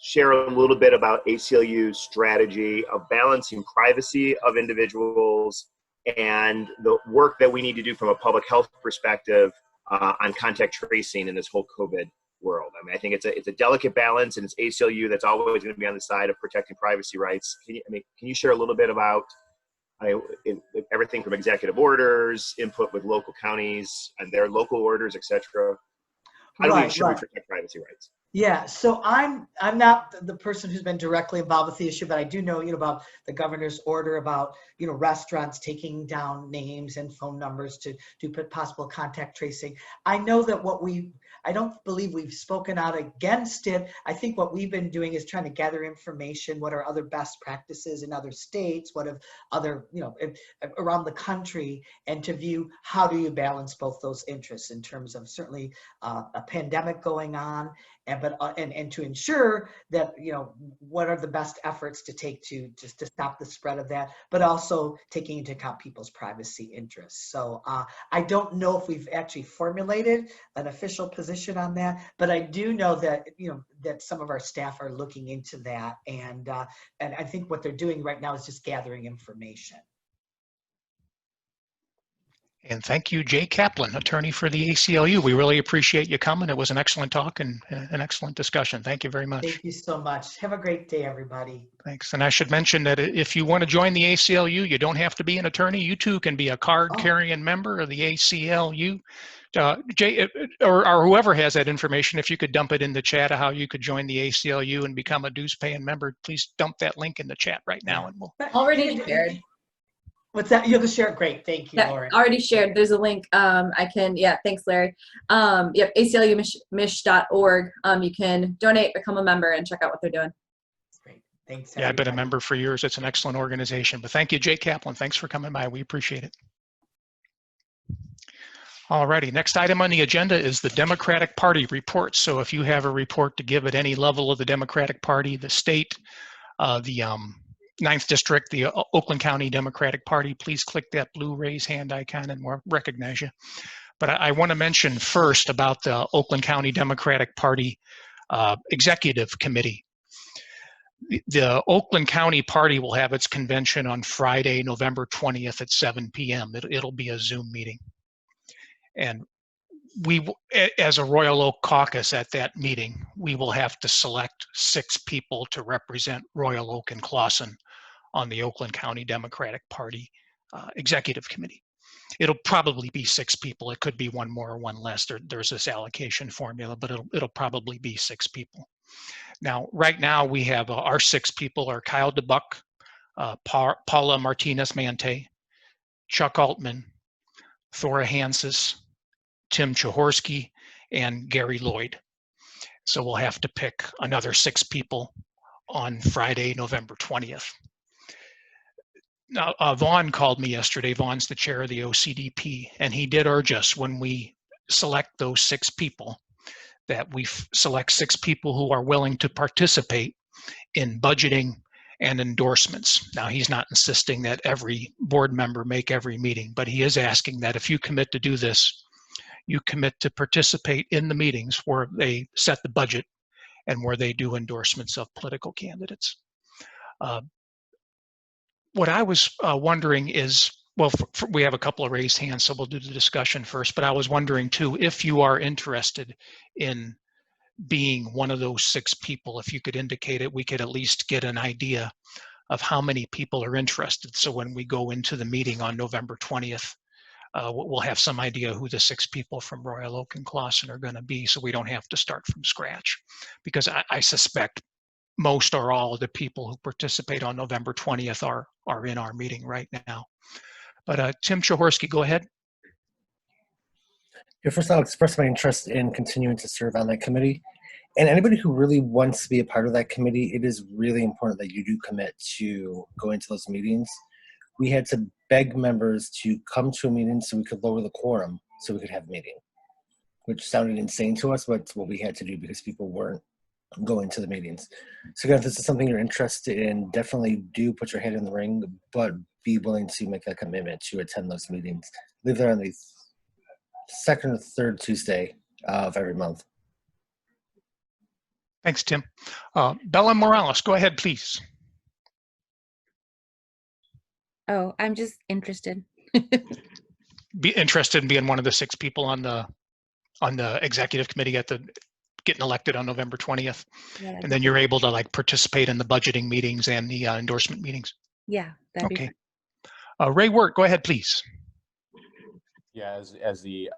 share a little bit about ACLU's strategy of balancing privacy of individuals and the work that we need to do from a public health perspective on contact tracing in this whole COVID world? I mean, I think it's a delicate balance, and it's ACLU that's always going to be on the side of protecting privacy rights. Can you share a little bit about everything from executive orders, input with local counties and their local orders, etc.? How do we ensure we protect privacy rights? Yeah, so I'm not the person who's been directly involved with the issue, but I do know, about the governor's order about, restaurants taking down names and phone numbers to put possible contact tracing. I know that I don't believe we've spoken out against it. I think what we've been doing is trying to gather information. What are other best practices in other states? What have other, around the country, and to view how do you balance both those interests in terms of certainly a pandemic going on, and to ensure that, what are the best efforts to take to stop the spread of that, but also taking into account people's privacy interests. So I don't know if we've actually formulated an official position on that, but I do know that, that some of our staff are looking into that. And I think what they're doing right now is just gathering information. And thank you, Jay Kaplan, attorney for the ACLU. We really appreciate you coming. It was an excellent talk and an excellent discussion. Thank you very much. Thank you so much. Have a great day, everybody. Thanks. And I should mention that if you want to join the ACLU, you don't have to be an attorney. You too can be a card-carrying member of the ACLU. Jay, or whoever has that information, if you could dump it in the chat of how you could join the ACLU and become a dues-paying member, please dump that link in the chat right now. And we'll already shared. What's that? You'll just share it. Great. Thank you, Yeah, Lauren. already shared. There's a link. Thanks, Larry. Yep, ACLUMich.org. You can donate, become a member, and check out what they're doing. That's great. Thanks. Yeah, I've been a member for years. It's an excellent organization. But thank you, Jay Kaplan. Thanks for coming by. We appreciate it. Alrighty, next item on the agenda is the Democratic Party report. So if you have a report to give at any level of the Democratic Party, the state, the 9th District, the Oakland County Democratic Party, please click that blue raise hand icon and we'll recognize you. But I want to mention first about the Oakland County Democratic Party Executive Committee. The Oakland County Party will have its convention on Friday, November 20th at 7 p.m. It'll be a Zoom meeting. And we, as a Royal Oak caucus at that meeting, we will have to select 6 people to represent Royal Oak and Clawson on the Oakland County Democratic Party Executive Committee. It'll probably be 6 people. It could be one more or one less. There's this allocation formula, but it'll probably be 6 people. Now, right now we have our 6 people are Kyle DeBuck, Paula Martinez-Mante, Chuck Altman, Thora Hansis, Tim Chahorsky, and Gary Lloyd. So we'll have to pick another 6 people on Friday, November 20th. Now, Vaughn called me yesterday. Vaughn's the chair of the OCDP, and he did urge us when we select those 6 people that we select 6 people who are willing to participate in budgeting and endorsements. Now, he's not insisting that every board member make every meeting, but he is asking that if you commit to do this, you commit to participate in the meetings where they set the budget and where they do endorsements of political candidates. What I was wondering is, well, we have a couple of raised hands, so we'll do the discussion first, but I was wondering too, if you are interested in being one of those 6 people, if you could indicate it, we could at least get an idea of how many people are interested. So when we go into the meeting on November 20th, we'll have some idea who the 6 people from Royal Oak and Clawson are going to be, so we don't have to start from scratch. Because I suspect most or all of the people who participate on November 20th are in our meeting right now. But Tim Chahorsky, go ahead. Yeah, first I'll express my interest in continuing to serve on that committee. And anybody who really wants to be a part of that committee, it is really important that you do commit to going to those meetings. We had to beg members to come to a meeting so we could lower the quorum so we could have a meeting, which sounded insane to us, but it's what we had to do because people weren't going to the meetings. So again, if this is something you're interested in, definitely do put your head in the ring, but be willing to make that commitment to attend those meetings. I believe they're on the 2nd or 3rd Tuesday of every month. Thanks, Tim. Bella Morales, go ahead, please. Oh, I'm just interested. Be interested in being one of the 6 people on the executive committee getting elected on November 20th. Yeah, and then you're able to like participate in the budgeting meetings and the endorsement meetings. yeah, that'd Okay. be Ray Wirt, go ahead, please. Yeah, as the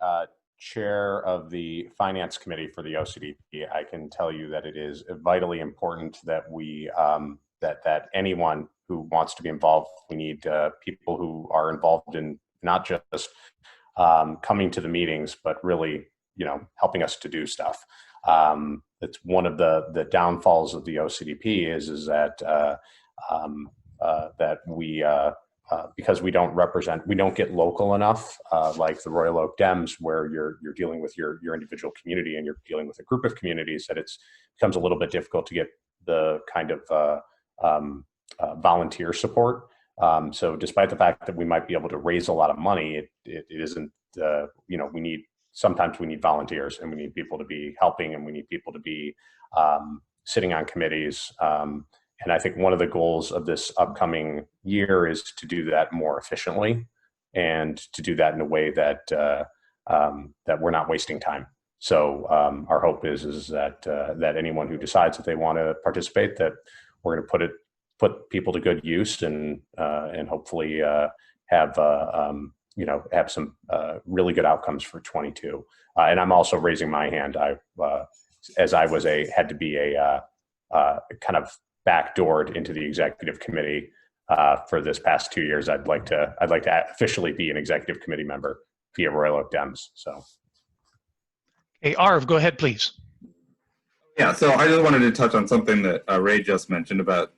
chair of the finance committee for the OCDP, I can tell you that it is vitally important that we that anyone who wants to be involved, we need people who are involved in not just coming to the meetings, but really, helping us to do stuff. It's one of the downfalls of the OCDP is that that we because we don't get local enough, like the Royal Oak Dems, where you're dealing with your individual community and you're dealing with a group of communities, that it becomes a little bit difficult to get the kind of volunteer support. So despite the fact that we might be able to raise a lot of money, it isn't, sometimes we need volunteers and we need people to be helping and we need people to be sitting on committees. And I think one of the goals of this upcoming year is to do that more efficiently and to do that in a way that that we're not wasting time. So our hope is that that anyone who decides that they want to participate, that we're going to put people to good use and hopefully have have some really good outcomes for 22. And I'm also raising my hand. As I was had to be a kind of backdoored into the executive committee for this past 2 years. I'd like to officially be an executive committee member via Royal Oak Dems. So, hey, Arv, go ahead, please. Yeah, so I just wanted to touch on something that Ray just mentioned about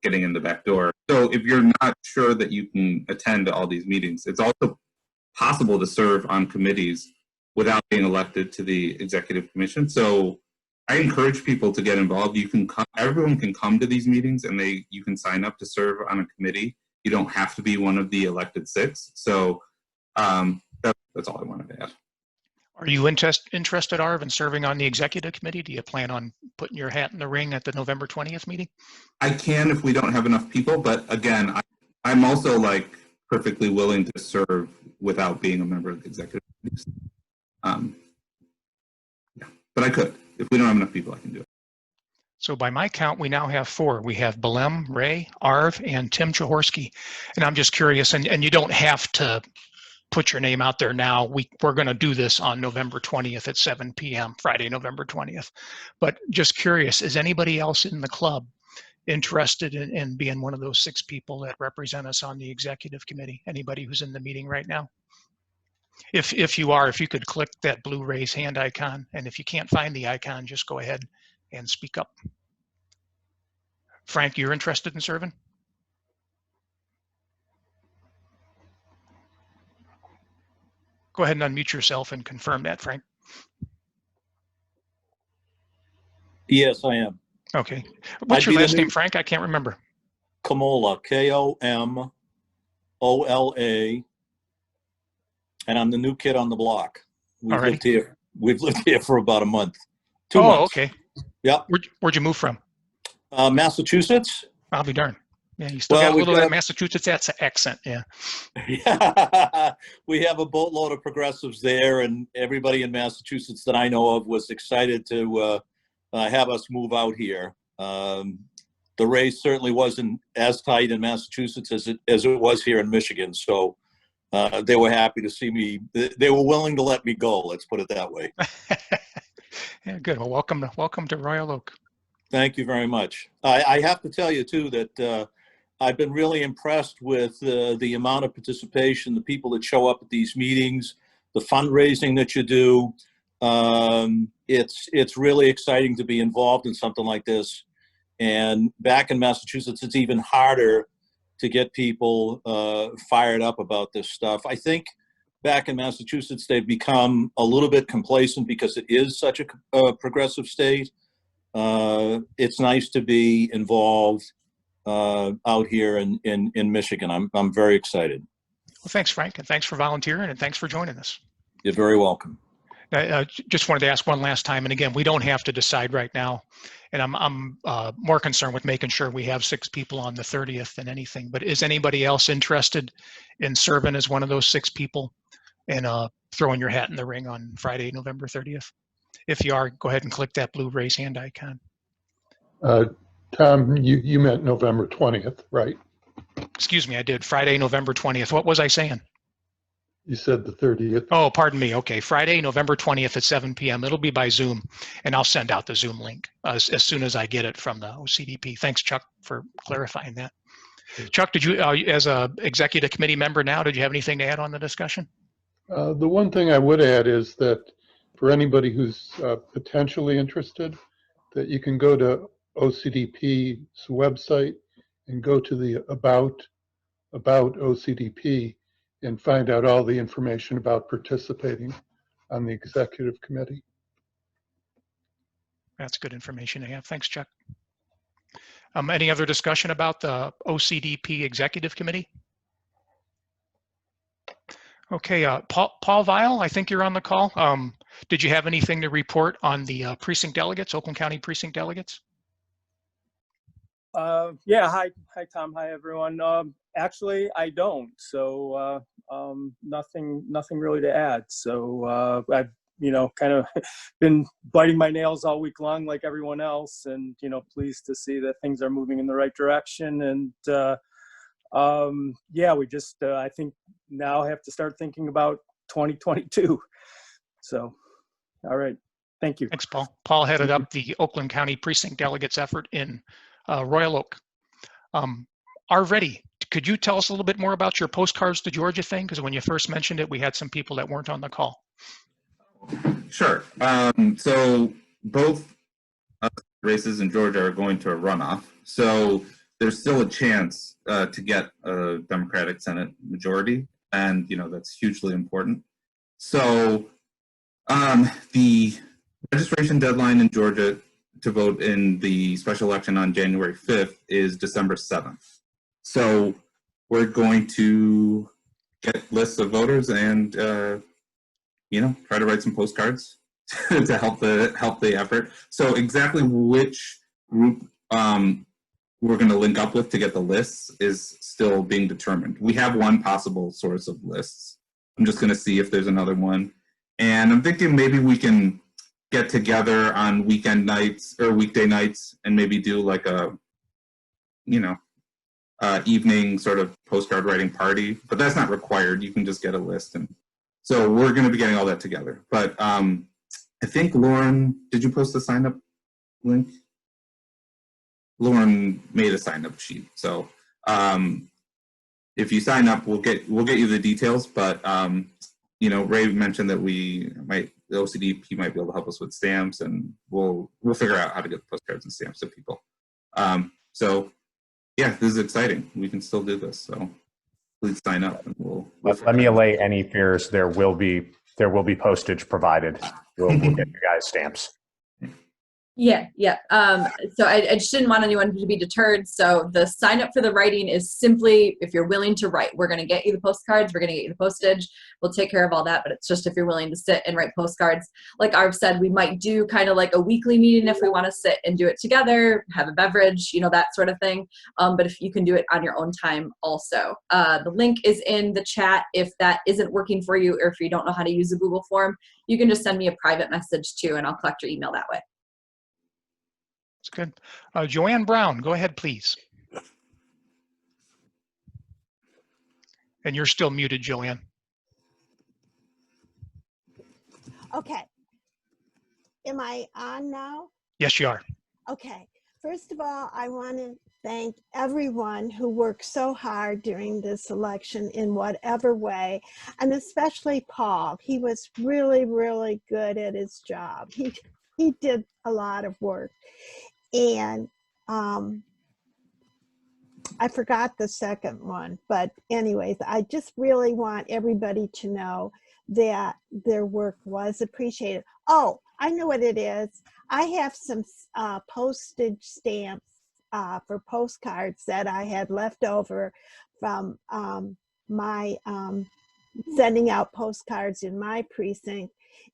getting in the back door. So if you're not sure that you can attend all these meetings, it's also possible to serve on committees without being elected to the executive commission. So I encourage people to get involved. You can come, everyone can come to these meetings and you can sign up to serve on a committee. You don't have to be one of the elected 6. So that's all I wanted to add. Are you interested, Arv, in serving on the executive committee? Do you plan on putting your hat in the ring at the November 20th meeting? I can if we don't have enough people, but again, I'm also like perfectly willing to serve without being a member of the executive committee. Yeah, but I could. If we don't have enough people, I can do it. So by my count, we now have 4. We have Belem, Ray, Arv, and Tim Chahorsky. And I'm just curious, and you don't have to put your name out there now. We're going to do this on November 20th at 7 p.m., Friday, November 20th. But just curious, is anybody else in the club interested in being one of those 6 people that represent us on the executive committee? Anybody who's in the meeting right now? If you are, if you could click that blue raise hand icon, and if you can't find the icon, just go ahead and speak up. Frank, you're interested in serving? Go ahead and unmute yourself and confirm that, Frank. Yes, I am. Okay. What's I'd your be the last new name, Frank? I can't remember. Komola, Komola, and I'm the new kid on the block. We've Alrighty. lived here. We've lived here for about a month, 2 Oh, months. okay. Yeah. Where'd you move from? Massachusetts. I'll be darned. Yeah, you still Well, got a we've little of got that Massachusetts accent. Yeah. Yeah, we have a boatload of progressives there, and everybody in Massachusetts that I know of was excited to have us move out here. The race certainly wasn't as tight in Massachusetts as it was here in Michigan, so they were happy to see me. They were willing to let me go. Let's put it that way. Yeah, good. Well, welcome to Royal Oak. Thank you very much. I have to tell you too that I've been really impressed with the amount of participation, the people that show up at these meetings, the fundraising that you do. It's really exciting to be involved in something like this. And back in Massachusetts, it's even harder to get people fired up about this stuff. I think back in Massachusetts, they've become a little bit complacent because it is such a progressive state. It's nice to be involved out here in Michigan. I'm very excited. Well, thanks, Frank, and thanks for volunteering, and thanks for joining us. You're very welcome. Just wanted to ask one last time, and again, we don't have to decide right now, and I'm more concerned with making sure we have 6 people on the 30th than anything. But is anybody else interested in serving as one of those 6 people and throwing your hat in the ring on Friday, November 30th? If you are, go ahead and click that blue raise hand icon. Tom, you meant November 20th, right? Excuse me, I did. Friday, November 20th. What was I saying? You said the 30th. Oh, pardon me. Okay, Friday, November 20th at 7 p.m. It'll be by Zoom, and I'll send out the Zoom link as soon as I get it from the OCDP. Thanks, Chuck, for clarifying that. Chuck, did you, as a executive committee member now, did you have anything to add on the discussion? The one thing I would add is that for anybody who's potentially interested, that you can go to OCDP's website and go to the about OCDP and find out all the information about participating on the executive committee. That's good information to have. Thanks, Chuck. Any other discussion about the OCDP executive committee? Okay, Paul Weil, I think you're on the call. Did you have anything to report on the precinct delegates, Oakland County precinct delegates? Yeah, hi Tom, hi everyone. Actually, I don't, so nothing really to add. So I've kind of been biting my nails all week long like everyone else, and pleased to see that things are moving in the right direction. And yeah, we just I think now have to start thinking about 2022. So, all right, thank you. Thanks, Paul. Paul headed up the Oakland County precinct delegates effort in Royal Oak. Already, could you tell us a little bit more about your postcards to Georgia thing? Because when you first mentioned it, we had some people that weren't on the call. Sure. So both races in Georgia are going to a runoff. So there's still a chance to get a Democratic Senate majority, and that's hugely important. So the registration deadline in Georgia to vote in the special election on January 5th is December 7th. So we're going to get lists of voters and try to write some postcards to help the effort. So exactly which group we're going to link up with to get the lists is still being determined. We have one possible source of lists. I'm just going to see if there's another one. And I'm thinking maybe we can get together on weekend nights or weekday nights and maybe do like a, evening sort of postcard writing party, but that's not required. You can just get a list. And so we're going to be getting all that together. But I think Lauren, did you post the sign up link? Lauren made a sign up sheet. So if you sign up, we'll get you the details. But Ray mentioned that the OCDP might be able to help us with stamps, and we'll figure out how to get the postcards and stamps to people. So yeah, this is exciting. We can still do this. So please sign up, and we'll let me allay any fears. There will be postage provided. We'll get you guys stamps. Yeah. So I just didn't want anyone to be deterred. So the sign up for the writing is simply if you're willing to write. We're going to get you the postcards. We're going to get you the postage. We'll take care of all that. But it's just if you're willing to sit and write postcards. Like Arv said, we might do kind of like a weekly meeting if we want to sit and do it together, have a beverage, that sort of thing. But if you can do it on your own time also. The link is in the chat. If that isn't working for you or if you don't know how to use a Google form, you can just send me a private message too and I'll collect your email that way. That's good. Joanne Brown, go ahead, please. And you're still muted, Joanne. Okay. Am I on now? Yes, you are. Okay. First of all, I want to thank everyone who worked so hard during this election in whatever way, and especially Paul. He was really, really good at his job. He did a lot of work. And I forgot the second one, but anyways, I just really want everybody to know that their work was appreciated. Oh, I know what it is. I have some postage stamps for postcards that I had left over from my sending out postcards in my precinct.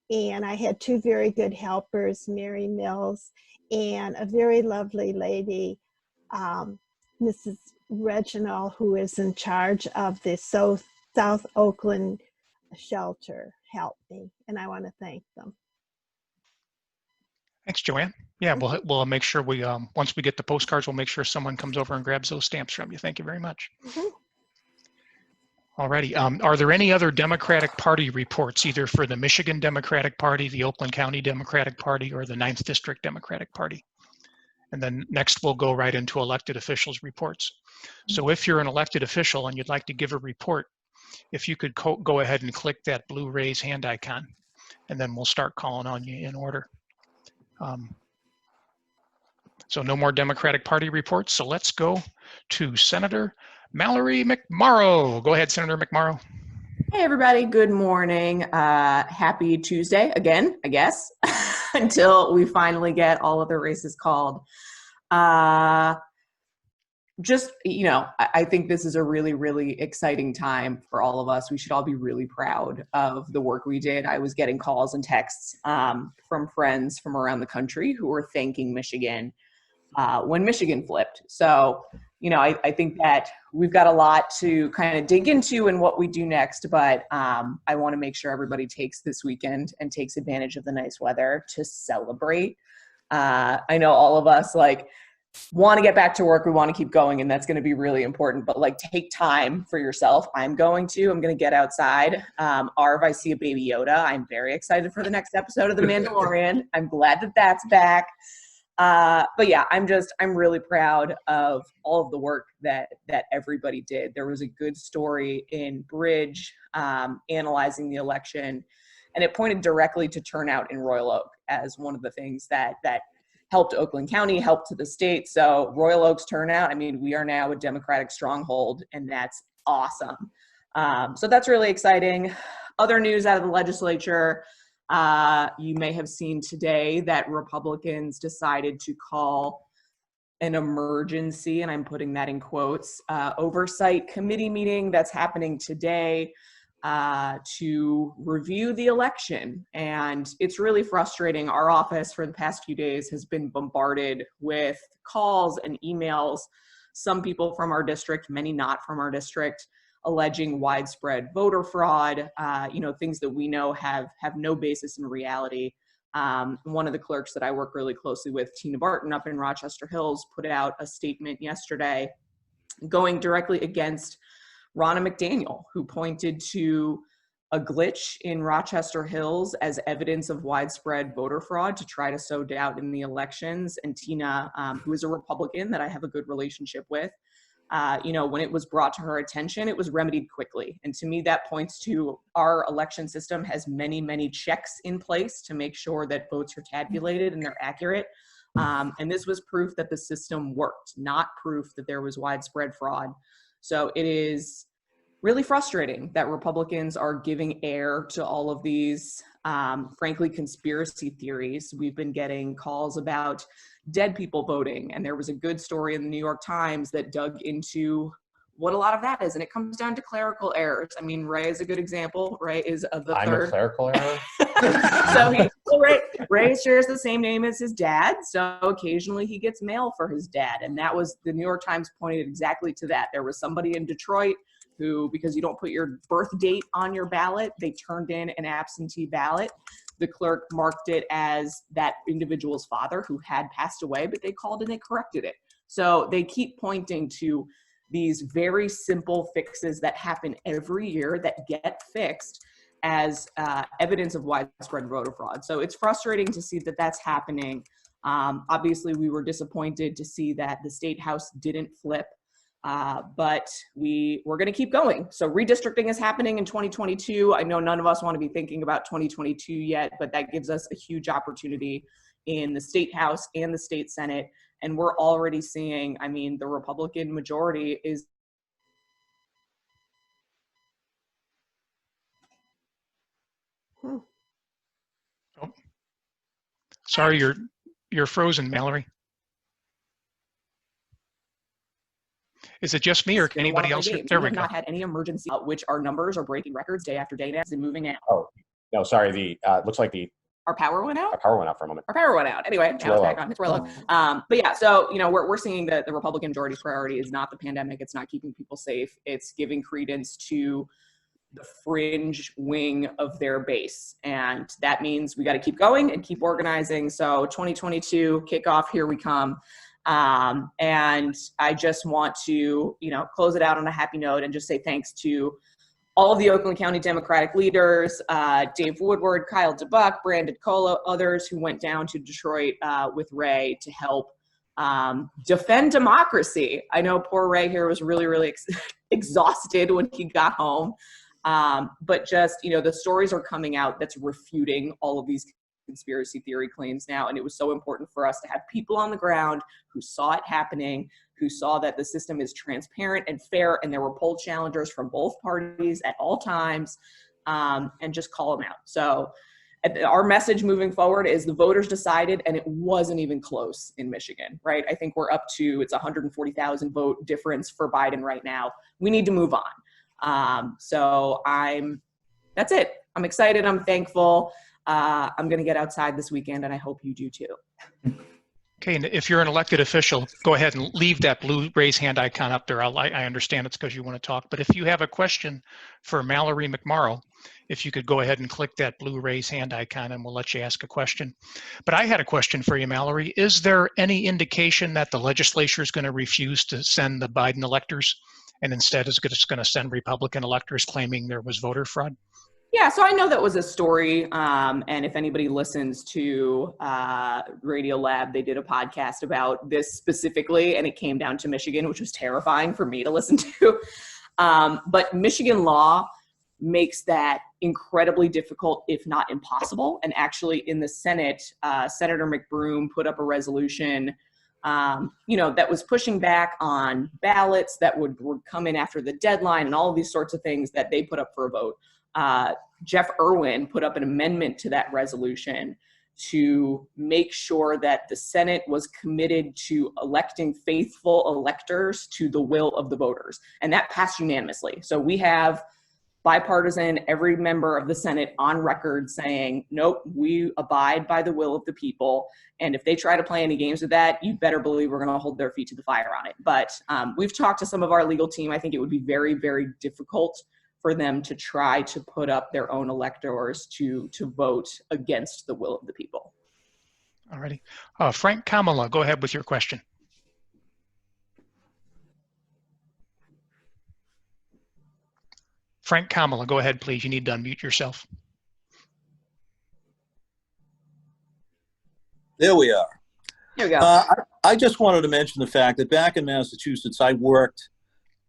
And I had two very good helpers, Mary Mills and a very lovely lady, Mrs. Reginald, who is in charge of the South Oakland shelter, helped me, and I want to thank them. Thanks, Joanne. Yeah, we'll make sure we, once we get the postcards, we'll make sure someone comes over and grabs those stamps from you. Thank you very much. Alrighty. Are there any other Democratic Party reports, either for the Michigan Democratic Party, the Oakland County Democratic Party, or the 9th District Democratic Party? And then next we'll go right into elected officials reports. So if you're an elected official and you'd like to give a report, if you could go ahead and click that blue raise hand icon, and then we'll start calling on you in order. So no more Democratic Party reports. So let's go to Senator Mallory McMorrow. Go ahead, Senator McMorrow. Hey, everybody. Good morning. Happy Tuesday again, I guess, until we finally get all of the races called. Just, I think this is a really, really exciting time for all of us. We should all be really proud of the work we did. I was getting calls and texts from friends from around the country who were thanking Michigan when Michigan flipped. So, I think that we've got a lot to kind of dig into in what we do next, but I want to make sure everybody takes this weekend and takes advantage of the nice weather to celebrate. I know all of us want to get back to work. We want to keep going, and that's going to be really important, but take time for yourself. I'm going to get outside. Arv, I see a baby Yoda. I'm very excited for the next episode of The Mandalorian. I'm glad that that's back. But yeah, I'm really proud of all of the work that everybody did. There was a good story in Bridge analyzing the election, and it pointed directly to turnout in Royal Oak as one of the things that helped Oakland County, helped to the state. So Royal Oak's turnout, we are now a Democratic stronghold, and that's awesome. So that's really exciting. Other news out of the legislature, you may have seen today that Republicans decided to call an emergency, and I'm putting that in quotes, oversight committee meeting that's happening today to review the election. And it's really frustrating. Our office for the past few days has been bombarded with calls and emails, some people from our district, many not from our district, alleging widespread voter fraud, things that we know have no basis in reality. One of the clerks that I work really closely with, Tina Barton up in Rochester Hills, put out a statement yesterday going directly against Ronna McDaniel, who pointed to a glitch in Rochester Hills as evidence of widespread voter fraud to try to sow doubt in the elections. And Tina, who is a Republican that I have a good relationship with, when it was brought to her attention, it was remedied quickly. And to me, that points to our election system has many, many checks in place to make sure that votes are tabulated and they're accurate. And this was proof that the system worked, not proof that there was widespread fraud. So it is really frustrating that Republicans are giving air to all of these frankly, conspiracy theories. We've been getting calls about dead people voting, and there was a good story in the New York Times that dug into what a lot of that is, and it comes down to clerical errors. I mean, Ray is a good example. Ray is the third. I'm a clerical error? So Ray shares the same name as his dad, so occasionally he gets mail for his dad, and that was, the New York Times pointed exactly to that. There was somebody in Detroit who, because you don't put your birth date on your ballot, they turned in an absentee ballot. The clerk marked it as that individual's father who had passed away, but they called and they corrected it. So they keep pointing to these very simple fixes that happen every year that get fixed as evidence of widespread voter fraud. So it's frustrating to see that that's happening. Obviously, we were disappointed to see that the State House didn't flip, but we're going to keep going. So redistricting is happening in 2022. I know none of us want to be thinking about 2022 yet, but that gives us a huge opportunity in the State House and the State Senate. And we're already seeing, I mean, the Republican majority is. Oh. Sorry, you're frozen, Mallory. Is it just me, or can anybody else? There we we have go. not had any emergency, which our numbers are breaking records day after day now and moving out. Oh, no, sorry. Looks like Our power went out? our power went out for a moment. Our power went out. Anyway, now it's back on. It's rolling. Oh. But yeah, so, we're seeing that the Republican majority's priority is not the pandemic. It's not keeping people safe. It's giving credence to the fringe wing of their base. And that means we got to keep going and keep organizing. So 2022 kickoff, here we come. And I just want to, close it out on a happy note and just say thanks to all of the Oakland County Democratic leaders, Dave Woodward, Kyle DeBuck, Brandon Colo, others who went down to Detroit with Ray to help defend democracy. I know poor Ray here was really, really exhausted when he got home. But just, the stories are coming out that's refuting all of these conspiracy theory claims now. And it was so important for us to have people on the ground who saw it happening, who saw that the system is transparent and fair, and there were poll challengers from both parties at all times, and just call them out. So our message moving forward is the voters decided, and it wasn't even close in Michigan, right? I think we're up to, it's 140,000 vote difference for Biden right now. We need to move on. So that's it. I'm excited. I'm thankful. I'm going to get outside this weekend, and I hope you do too. Okay, and if you're an elected official, go ahead and leave that blue raise hand icon up there. I understand it's because you want to talk, but if you have a question for Mallory McMorrow, if you could go ahead and click that blue raise hand icon and we'll let you ask a question. But I had a question for you, Mallory. Is there any indication that the legislature is going to refuse to send the Biden electors and instead is just going to send Republican electors claiming there was voter fraud? Yeah, so I know that was a story, and if anybody listens to Radio Lab, they did a podcast about this specifically, and it came down to Michigan, which was terrifying for me to listen to. But Michigan law makes that incredibly difficult, if not impossible. And actually in the Senate, Senator McBroom put up a resolution that was pushing back on ballots that would come in after the deadline and all of these sorts of things that they put up for a vote. Jeff Irwin put up an amendment to that resolution to make sure that the Senate was committed to electing faithful electors to the will of the voters. And that passed unanimously. So we have bipartisan, every member of the Senate on record saying, nope, we abide by the will of the people. And if they try to play any games with that, you better believe we're going to hold their feet to the fire on it. But we've talked to some of our legal team. I think it would be very, very difficult for them to try to put up their own electors to vote against the will of the people. All righty. Frank Kamala, go ahead with your question. Frank Kamala, go ahead, please. You need to unmute yourself. There we are. Here we go. I just wanted to mention the fact that back in Massachusetts, I worked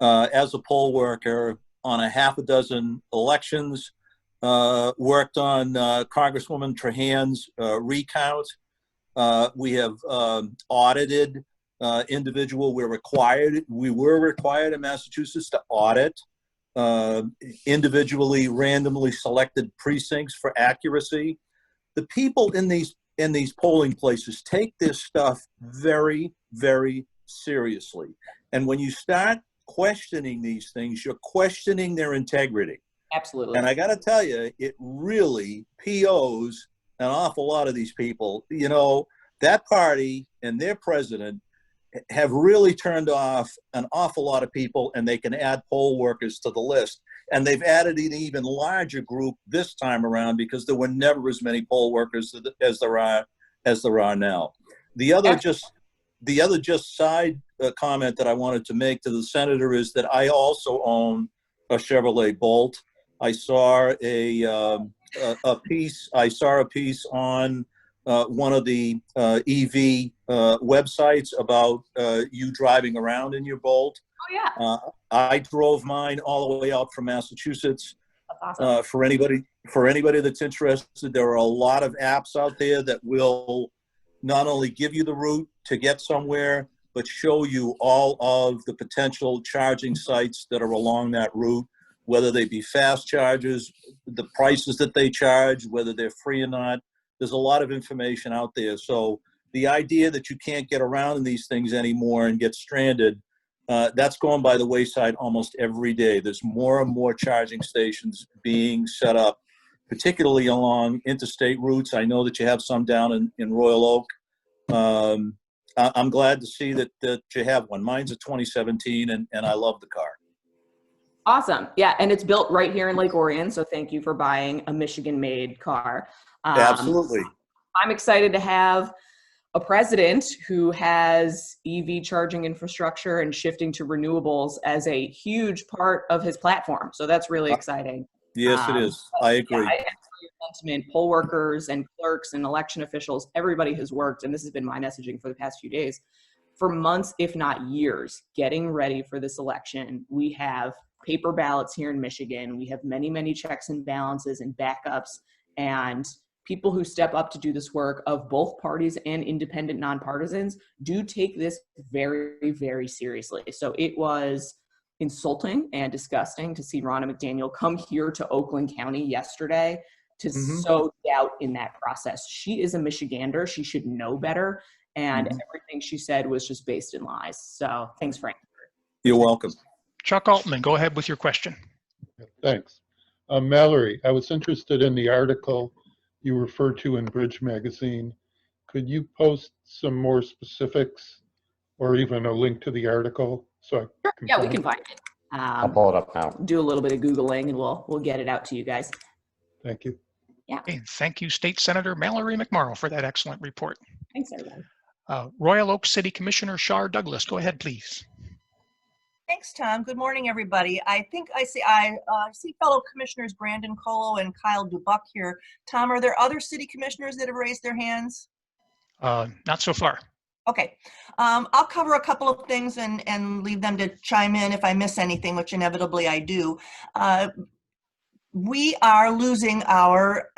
as a poll worker on a half a dozen elections, worked on Congresswoman Trahan's recount. We have audited individual. We were required in Massachusetts to audit individually, randomly selected precincts for accuracy. The people in these polling places take this stuff very, very seriously. And when you start questioning these things, you're questioning their integrity. Absolutely. And I got to tell you, it really POs an awful lot of these people. You know, that party and their president have really turned off an awful lot of people, and they can add poll workers to the list. And they've added an even larger group this time around because there were never as many poll workers as there are now. The other just side comment that I wanted to make to the senator is that I also own a Chevrolet Bolt. I saw a piece. I saw a piece on one of the EV websites about you driving around in your Bolt. Oh yeah. I drove mine all the way out from Massachusetts. That's awesome. For anybody that's interested, there are a lot of apps out there that will not only give you the route to get somewhere, but show you all of the potential charging sites that are along that route, whether they be fast chargers, the prices that they charge, whether they're free or not. There's a lot of information out there. So the idea that you can't get around in these things anymore and get stranded, that's going by the wayside almost every day. There's more and more charging stations being set up, particularly along interstate routes. I know that you have some down in Royal Oak. I'm glad to see that you have one. Mine's a 2017, and I love the car. Awesome. Yeah, and it's built right here in Lake Orion, so thank you for buying a Michigan-made car. Absolutely. I'm excited to have a president who has EV charging infrastructure and shifting to renewables as a huge part of his platform. So that's really exciting. Yes, it is. I agree. Yeah, I echo your sentiment. Poll workers and clerks and election officials, everybody has worked, and this has been my messaging for the past few days, for months, if not years, getting ready for this election. We have paper ballots here in Michigan. We have many, many checks and balances and backups, and people who step up to do this work of both parties and independent nonpartisans do take this very, very seriously. So it was insulting and disgusting to see Ronna McDaniel come here to Oakland County yesterday to sow doubt in that process. She is a Michigander. She should know better. And everything she said was just based in lies. So thanks, Frank. You're welcome. Chuck Altman, go ahead with your question. Thanks. Mallory, I was interested in the article you referred to in Bridge Magazine. Could you post some more specifics or even a link to the article? So Yeah, we can find it. I'll pull it up now. Do a little bit of Googling and we'll get it out to you guys. Thank you. Yeah. Okay, thank you, State Senator Mallory McMorrow, for that excellent report. Thanks, everybody. Royal Oak City Commissioner Shar Douglas, go ahead, please. Thanks, Tom. Good morning, everybody. I think I see fellow commissioners Brandon Colo and Kyle Dubuck here. Tom, are there other city commissioners that have raised their hands? Not so far. Okay. I'll cover a couple of things and leave them to chime in if I miss anything, which inevitably I do. We are losing our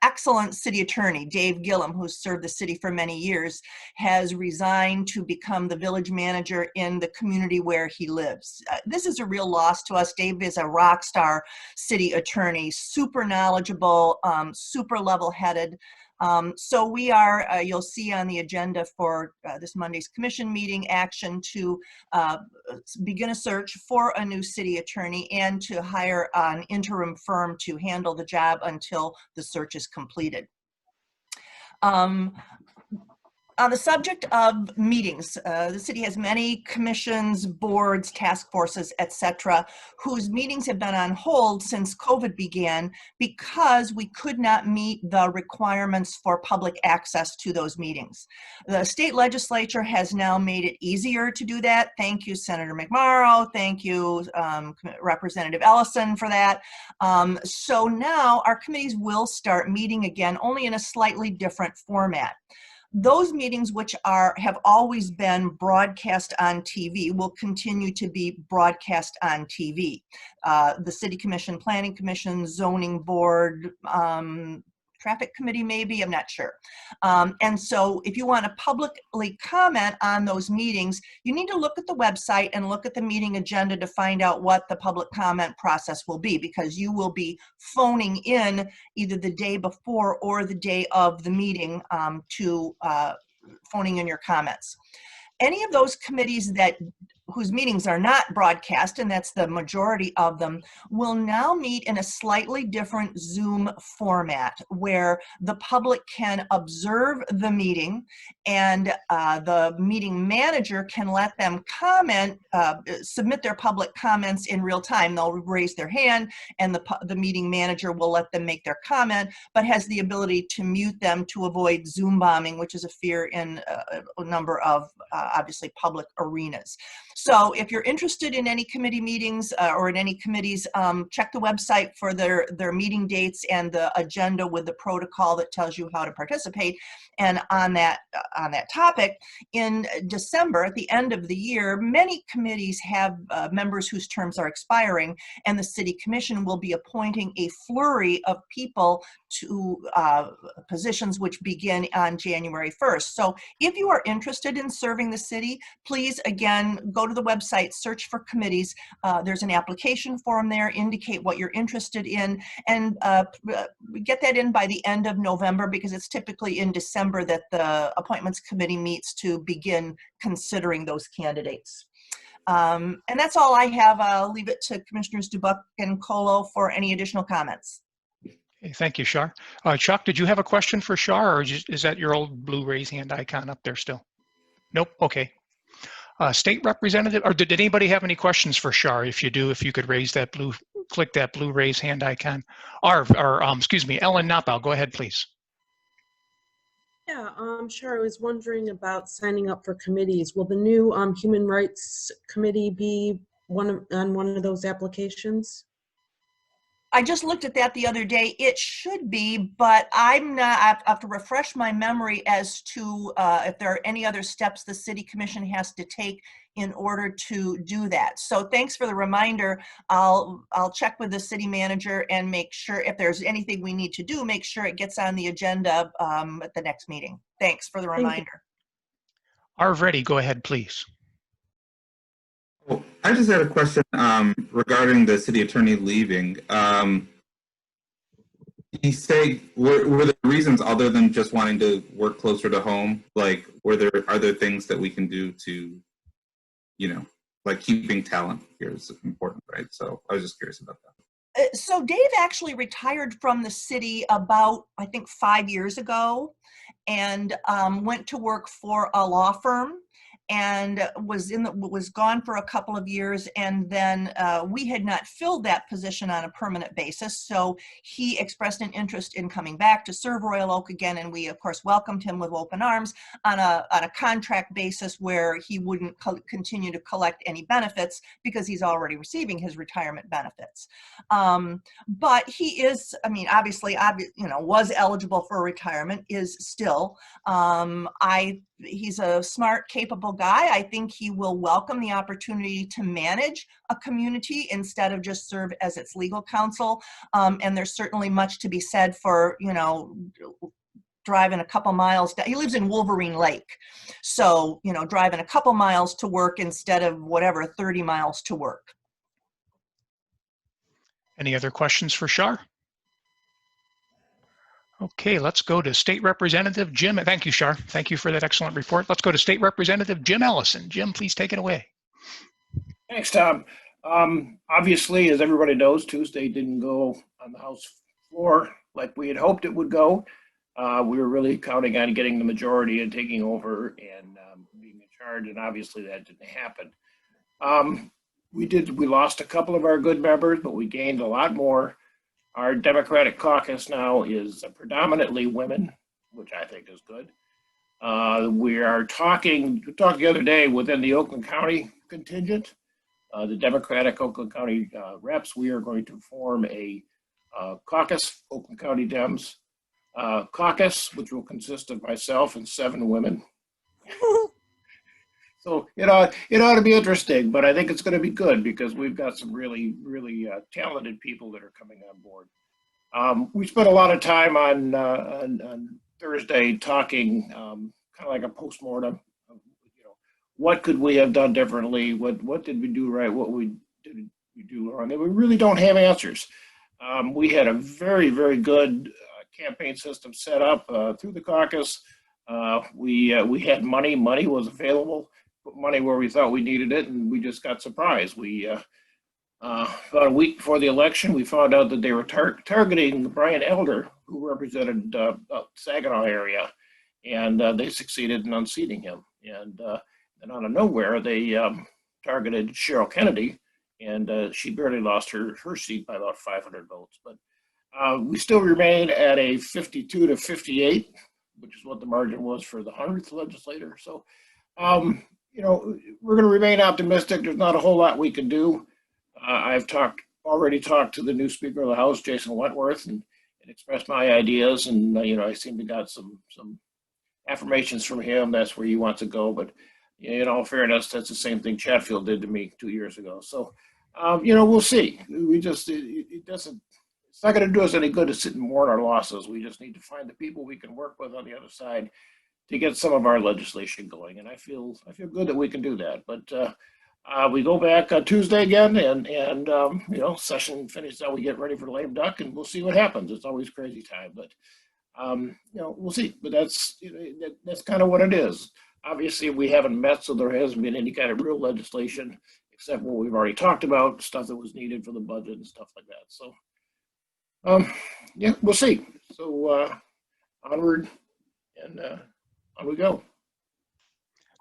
excellent city attorney, Dave Gillum, who's served the city for many years, has resigned to become the village manager in the community where he lives. This is a real loss to us. Dave is a rock star city attorney, super knowledgeable, super level-headed. So we are, you'll see on the agenda for this Monday's commission meeting, action to begin a search for a new city attorney and to hire an interim firm to handle the job until the search is completed. On the subject of meetings, the city has many commissions, boards, task forces, etc., whose meetings have been on hold since COVID began because we could not meet the requirements for public access to those meetings. The state legislature has now made it easier to do that. Thank you, Senator McMorrow. Thank you, Representative Ellison, for that. So now our committees will start meeting again, only in a slightly different format. Those meetings, which have always been broadcast on TV, will continue to be broadcast on TV. The City Commission, Planning Commission, Zoning Board, traffic committee maybe, I'm not sure. And so if you want to publicly comment on those meetings, you need to look at the website and look at the meeting agenda to find out what the public comment process will be, because you will be phoning in either the day before or the day of the meeting to phoning in your comments. Any of those committees whose meetings are not broadcast, and that's the majority of them, will now meet in a slightly different Zoom format where the public can observe the meeting and the meeting manager can let them comment, submit their public comments in real time. They'll raise their hand and the meeting manager will let them make their comment, but has the ability to mute them to avoid Zoom bombing, which is a fear in a number of obviously public arenas. So if you're interested in any committee meetings or in any committees, check the website for their meeting dates and the agenda with the protocol that tells you how to participate. And on that topic, in December, at the end of the year, many committees have members whose terms are expiring, and the City Commission will be appointing a flurry of people to positions which begin on January 1st. So if you are interested in serving the city, please, again, go to the website, search for committees. There's an application form there, indicate what you're interested in, and get that in by the end of November, because it's typically in December that the appointments committee meets to begin considering those candidates. And that's all I have. I'll leave it to Commissioners Dubuc and Colo for any additional comments. Okay, thank you, Shar. Chuck, did you have a question for Shar, or is that your old blue raise hand icon up there still? Nope, okay. State representative, or did anybody have any questions for Shar? If you do, if you could raise that blue, click that blue raise hand icon. Excuse me, Ellen Knoppow, go ahead, please. Yeah, sure. I was wondering about signing up for committees. Will the new Human Rights Committee be on one of those applications? I just looked at that the other day. It should be, but I'm not, I have to refresh my memory as to if there are any other steps the City Commission has to take in order to do that. So thanks for the reminder. I'll check with the city manager and make sure if there's anything we need to do, make sure it gets on the agenda at the next meeting. Thanks for the reminder. Arv Reddy, go ahead, please. Well, I just had a question regarding the city attorney leaving. You say, were there reasons other than just wanting to work closer to home? Like, are there things that we can do to, like keeping talent here is important, right? So I was just curious about that. So Dave actually retired from the city about, I think, 5 years ago, and went to work for a law firm, and was gone for a couple of years, and then we had not filled that position on a permanent basis, so he expressed an interest in coming back to serve Royal Oak again, and we of course welcomed him with open arms on a contract basis where he wouldn't continue to collect any benefits because he's already receiving his retirement benefits. But he is, I mean, obviously, was eligible for retirement, is still. He's a smart, capable guy. I think he will welcome the opportunity to manage a community instead of just serve as its legal counsel. And there's certainly much to be said for, driving a couple miles. He lives in Wolverine Lake. So, driving a couple miles to work instead of 30 miles to work. Any other questions for Shar? Okay, let's go to State Representative Jim. Thank you, Shar. Thank you for that excellent report. Let's go to State Representative Jim Ellison. Jim, please take it away. Thanks, Tom. Obviously, as everybody knows, Tuesday didn't go on the House floor like we had hoped it would go. We were really counting on getting the majority and taking over and being in charge, and obviously that didn't happen. We lost a couple of our good members, but we gained a lot more. Our Democratic caucus now is predominantly women, which I think is good. We talked the other day within the Oakland County contingent, the Democratic Oakland County reps. We are going to form a caucus, Oakland County Dems caucus, which will consist of myself and 7 women. So it ought to be interesting, but I think it's going to be good because we've got some really, really talented people that are coming on board. We spent a lot of time on Thursday talking, kind of like a postmortem. What could we have done differently? What did we do right? What did we do wrong? And we really don't have answers. We had a very, very good campaign system set up through the caucus. We had money. Money was available. Put money where we thought we needed it, and we just got surprised. About a week before the election, we found out that they were targeting Brian Elder, who represented Saginaw area, and they succeeded in unseating him. And out of nowhere, they targeted Cheryl Kennedy, and she barely lost her seat by about 500 votes. But we still remain at a 52 to 58, which is what the margin was for the 100th legislator. So, we're going to remain optimistic. There's not a whole lot we can do. I've already talked to the new Speaker of the House, Jason Wentworth, and expressed my ideas. And I seem to got some affirmations from him. That's where he wants to go. But in all fairness, that's the same thing Chatfield did to me 2 years ago. So, we'll see. It's not going to do us any good to sit and mourn our losses. We just need to find the people we can work with on the other side to get some of our legislation going. And I feel good that we can do that. But we go back on Tuesday again, and session finishes out. We get ready for the lame duck, and we'll see what happens. It's always crazy time, but we'll see. But that's kind of what it is. Obviously, we haven't met, so there hasn't been any kind of real legislation except what we've already talked about, stuff that was needed for the budget and stuff like that. So, we'll see. So onward and on we go.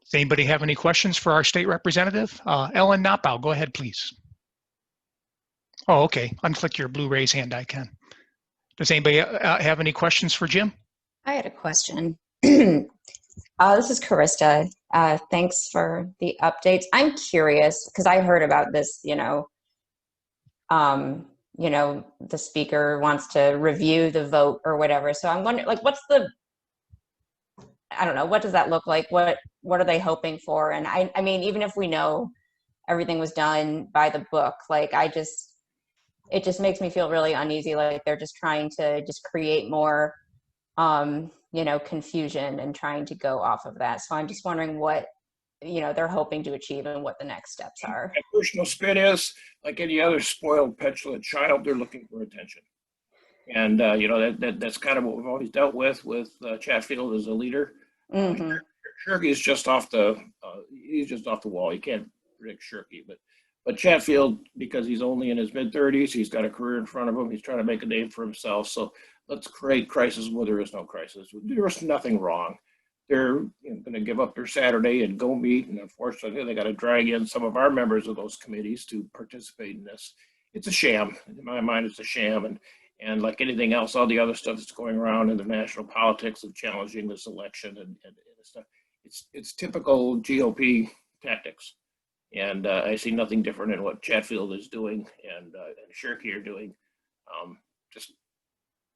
Does anybody have any questions for our state representative? Ellen Knopau, go ahead, please. Oh, okay. Unclick your blue raise hand icon. Does anybody have any questions for Jim? I had a question. This is Carista. Thanks for the updates. I'm curious because I heard about this, the speaker wants to review the vote or whatever. So I'm wondering, I don't know, what does that look like? What are they hoping for? And I mean, even if we know everything was done by the book, it just makes me feel really uneasy. Like they're just trying to just create more, confusion and trying to go off of that. So I'm just wondering what, they're hoping to achieve and what the next steps are. My personal spin is, like any other spoiled, petulant child, they're looking for attention. And, that's kind of what we've always dealt with Chatfield as a leader. Mm-hmm. Shirkey is just off the wall. You can't predict Shirkey, but Chatfield, because he's only in his mid-30s, he's got a career in front of him. He's trying to make a name for himself. So let's create crisis where there is no crisis. There is nothing wrong. They're going to give up their Saturday and go meet, and unfortunately, they got to drag in some of our members of those committees to participate in this. It's a sham. In my mind, it's a sham. And like anything else, all the other stuff that's going around in the national politics of challenging this election and stuff, it's typical GOP tactics. And I see nothing different in what Chatfield is doing and Shirkey are doing. Just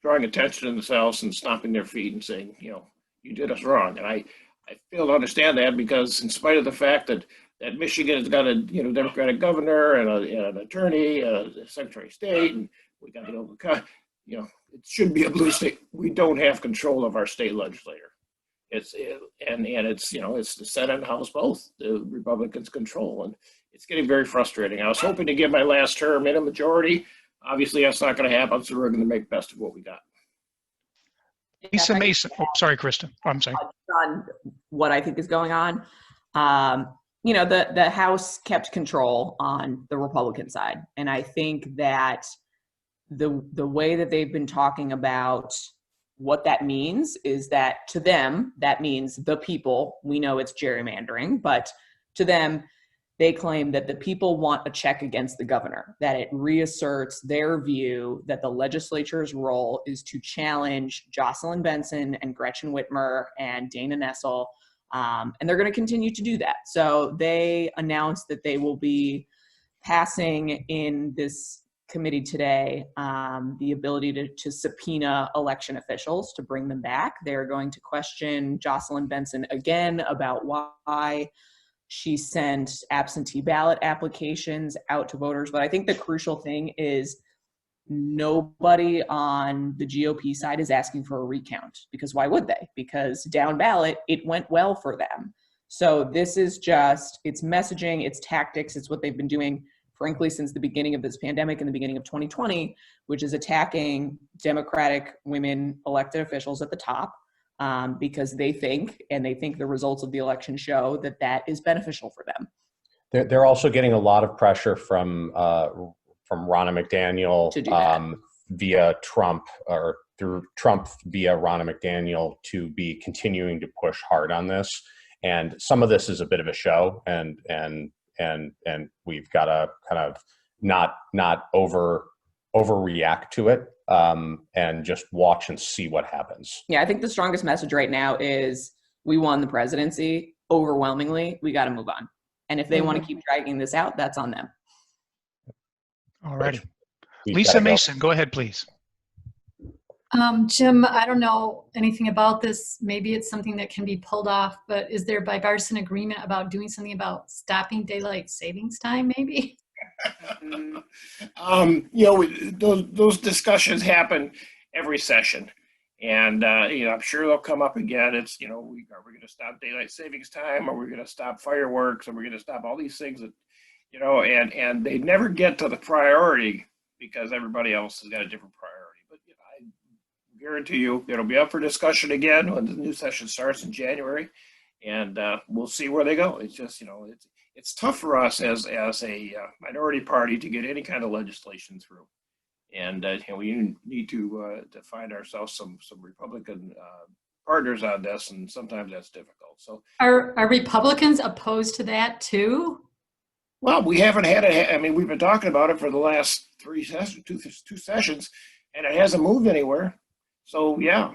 drawing attention to themselves and stomping their feet and saying, you did us wrong. And I fail to understand that because in spite of the fact that Michigan has got a Democratic governor and an attorney, a Secretary of State, and we got it should be a blue state. We don't have control of our state legislature. It's the Senate and House both. The Republicans control, and it's getting very frustrating. I was hoping to get my last term in a majority. Obviously, that's not going to happen. So we're going to make best of what we got. Lisa Mason. Oh, sorry, Krista. I'm sorry. On what I think is going on. The House kept control on the Republican side. And I think that the way that they've been talking about what that means is that to them, that means the people, we know it's gerrymandering, but to them, they claim that the people want a check against the governor, that it reasserts their view that the legislature's role is to challenge Jocelyn Benson and Gretchen Whitmer and Dana Nessel. And they're going to continue to do that. So they announced that they will be passing in this committee today the ability to subpoena election officials to bring them back. They're going to question Jocelyn Benson again about why she sent absentee ballot applications out to voters. But I think the crucial thing is nobody on the GOP side is asking for a recount, because why would they? Because down ballot, it went well for them. So this is just, it's messaging, it's tactics, it's what they've been doing, frankly, since the beginning of this pandemic in the beginning of 2020, which is attacking Democratic women elected officials at the top, because they think the results of the election show that that is beneficial for them. They're also getting a lot of pressure from Ronna McDaniel via Trump, or through Trump via Ronna McDaniel, to be continuing to push hard on this. And some of this is a bit of a show, and we've got to kind of not overreact to it, and just watch and see what happens. Yeah, I think the strongest message right now is we won the presidency overwhelmingly. We got to move on. And if they want to keep dragging this out, that's on them. All righty. Lisa Mason, go ahead, please. Jim, I don't know anything about this. Maybe it's something that can be pulled off, but is there bipartisan agreement about doing something about stopping daylight savings time, maybe? Those discussions happen every session. And, I'm sure they'll come up again. It's, are we going to stop daylight savings time? Are we going to stop fireworks? Are we going to stop all these things that, and they never get to the priority because everybody else has got a different priority. But I guarantee you it'll be up for discussion again when the new session starts in January, and we'll see where they go. It's just, it's tough for us as a minority party to get any kind of legislation through. And we need to find ourselves some Republican partners on this, and sometimes that's difficult. So, are Republicans opposed to that too? Well, we haven't had it. I mean, we've been talking about it for the last two sessions, and it hasn't moved anywhere. So yeah,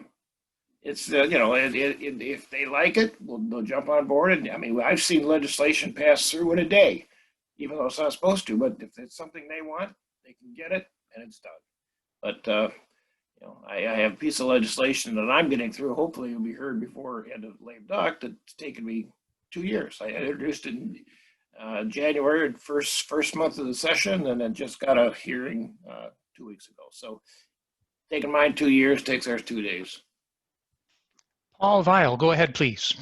it's if they like it, they'll jump on board. And I mean, I've seen legislation pass through in a day, even though it's not supposed to. But if it's something they want, they can get it, and it's done. But I have a piece of legislation that I'm getting through. Hopefully, it'll be heard before end of lame duck. That's taken me 2 years. I introduced it in January, first month of the session, and then just got a hearing 2 weeks ago. So, taking mine 2 years, takes ours 2 days. Paul Weil, go ahead, please.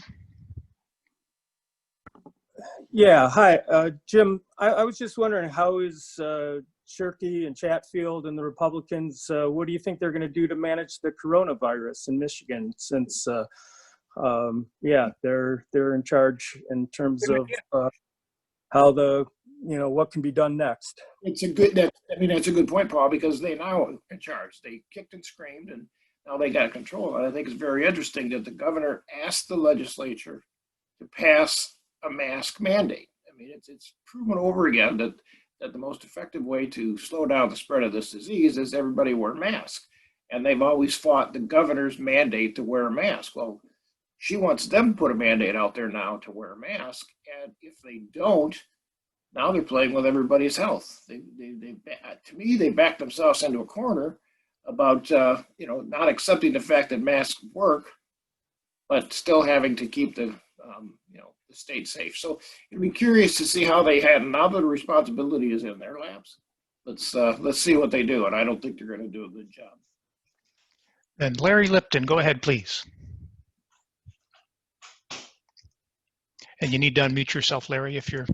Yeah, hi, Jim. I was just wondering, how is Shirkey and Chatfield and the Republicans, what do you think they're going to do to manage the coronavirus in Michigan, since they're in charge in terms of how what can be done next? That's a good point, Paul, because they now are in charge. They kicked and screamed, and now they got control. And I think it's very interesting that the governor asked the legislature to pass a mask mandate. I mean, it's proven over again that the most effective way to slow down the spread of this disease is everybody wear masks. And they've always fought the governor's mandate to wear a mask. Well, she wants them to put a mandate out there now to wear a mask. And if they don't, now they're playing with everybody's health. To me, they backed themselves into a corner about, not accepting the fact that masks work, but still having to keep the state safe. So it'd be curious to see how they had, now that the responsibility is in their laps. Let's see what they do. And I don't think they're going to do a good job. Then Larry Lipton, go ahead, please. And you need to unmute yourself, Larry, if you're.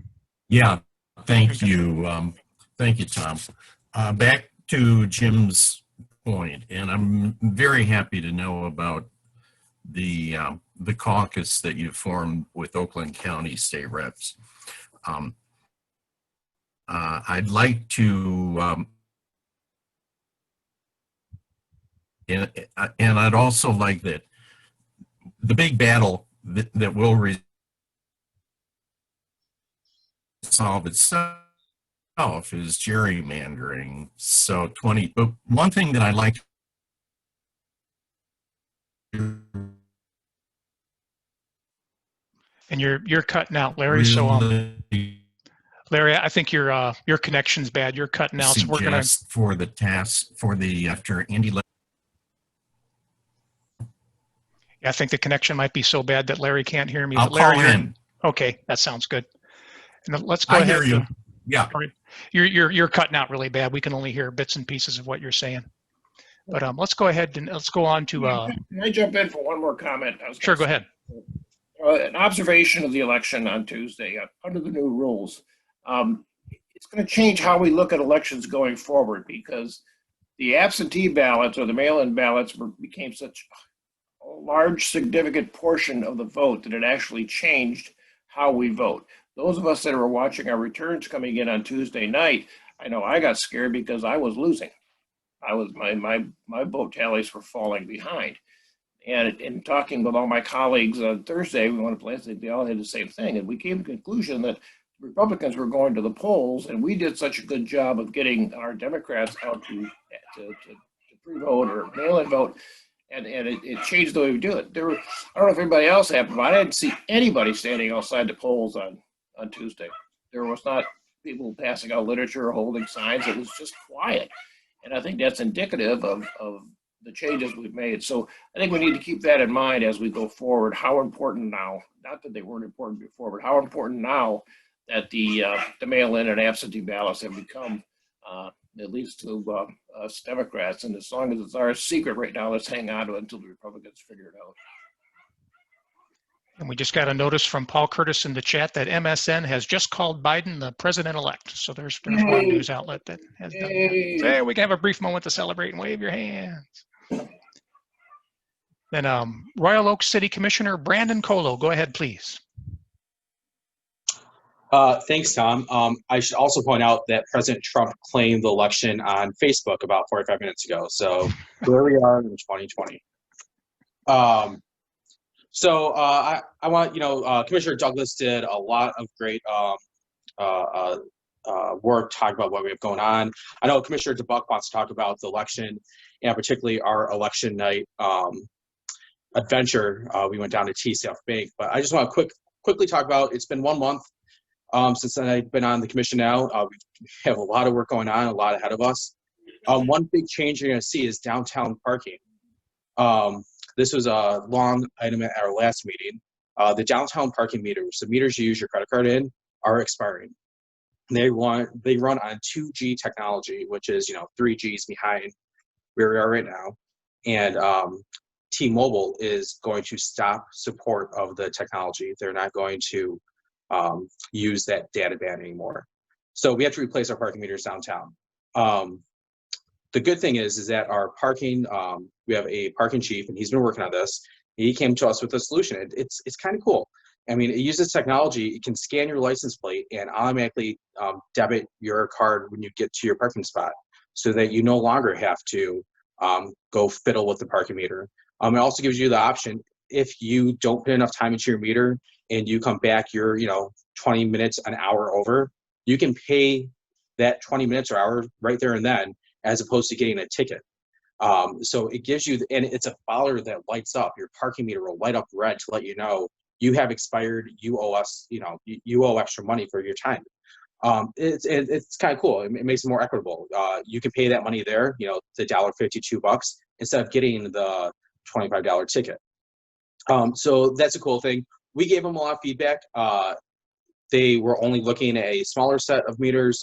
Yeah, thank you. Thank you, Tom. Back to Jim's point, and I'm very happy to know about the caucus that you formed with Oakland County state reps. I'd like to, and I'd also like that the big battle that will resolve itself is gerrymandering. So but one thing that I like and you're cutting out, Larry. So Larry, I think your connection's bad. You're cutting out. So we're gonna for the task for the after Andy. I think the connection might be so bad that Larry can't hear me. I'll Larry, call in. Okay, that sounds good. And let's go I ahead. hear you. Yeah. Sorry. You're cutting out really bad. We can only hear bits and pieces of what you're saying. But let's go ahead and let's go on to. Can I jump in for one more comment? Sure, go ahead. An observation of the election on Tuesday under the new rules. It's going to change how we look at elections going forward, because the absentee ballots or the mail-in ballots became such a large, significant portion of the vote that it actually changed how we vote. Those of us that were watching our returns coming in on Tuesday night, I know I got scared because I was losing. My vote tallies were falling behind. And in talking with all my colleagues on Thursday, we went to place, they all had the same thing. And we came to the conclusion that Republicans were going to the polls, and we did such a good job of getting our Democrats out to pre-vote or mail-in vote, and it changed the way we do it. I don't know if everybody else happened, but I didn't see anybody standing outside the polls on Tuesday. There was not people passing out literature or holding signs. It was just quiet. And I think that's indicative of the changes we've made. So I think we need to keep that in mind as we go forward. How important now, not that they weren't important before, but how important now that the mail-in and absentee ballots have become, at least to us Democrats. And as long as it's our secret right now, let's hang on to it until the Republicans figure it out. And we just got a notice from Paul Curtis in the chat that MSN has just called Biden the president-elect. So there's one news outlet that has done that. So, hey, we can have a brief moment to celebrate and wave your hands. Then Royal Oak City Commissioner Brandon Colo, go ahead, please. Thanks, Tom. I should also point out that President Trump claimed the election on Facebook about 45 minutes ago. So where we are in 2020. I want, Commissioner Douglas did a lot of great work talking about what we have going on. I know Commissioner DeBuck wants to talk about the election, and particularly our election night adventure. We went down to T South Bank, but I just want to quickly talk about, it's been 1 month since I've been on the commission now. We have a lot of work going on, a lot ahead of us. One big change you're going to see is downtown parking. This was a long item at our last meeting. The downtown parking meters, the meters you use your credit card in, are expiring. They run on 2G technology, which is 3Gs behind where we are right now. And T-Mobile is going to stop support of the technology. They're not going to use that data band anymore. So we have to replace our parking meters downtown. The good thing is that our parking, we have a parking chief, and he's been working on this. He came to us with a solution. It's kind of cool. I mean, it uses technology. It can scan your license plate and automatically debit your card when you get to your parking spot, so that you no longer have to go fiddle with the parking meter. It also gives you the option, if you don't put enough time into your meter and you come back, you're 20 minutes, an hour over, you can pay that 20 minutes or hour right there and then, as opposed to getting a ticket. So it gives you, and it's a bollard that lights up. Your parking meter will light up red to let you know you have expired, you owe us, you owe extra money for your time. It's kind of cool. It makes it more equitable. You can pay that money there, the $1.52, instead of getting the $25 ticket. So that's a cool thing. We gave them a lot of feedback. They were only looking at a smaller set of meters.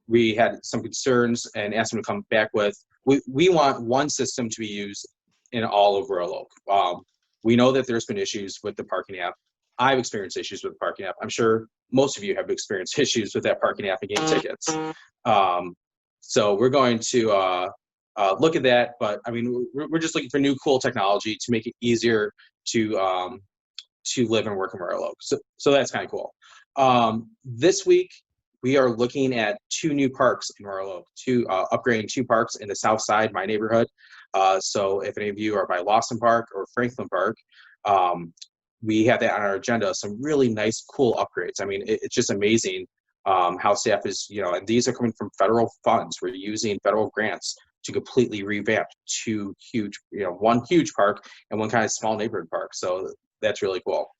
We had some concerns and asked them to come back with, we want one system to be used in all of Royal Oak. We know that there's been issues with the parking app. I've experienced issues with the parking app. I'm sure most of you have experienced issues with that parking app and getting tickets. So we're going to look at that, but I mean, we're just looking for new cool technology to make it easier to live and work in Royal Oak. So that's kind of cool. This week, we are looking at 2 new parks in Royal Oak, upgrading 2 parks in the south side, my neighborhood. So if any of you are by Lawson Park or Franklin Park, we have that on our agenda, some really nice, cool upgrades. I mean, it's just amazing how staff is, and these are coming from federal funds. We're using federal grants to completely revamp 2 huge, one huge park and one kind of small neighborhood park. So that's really cool.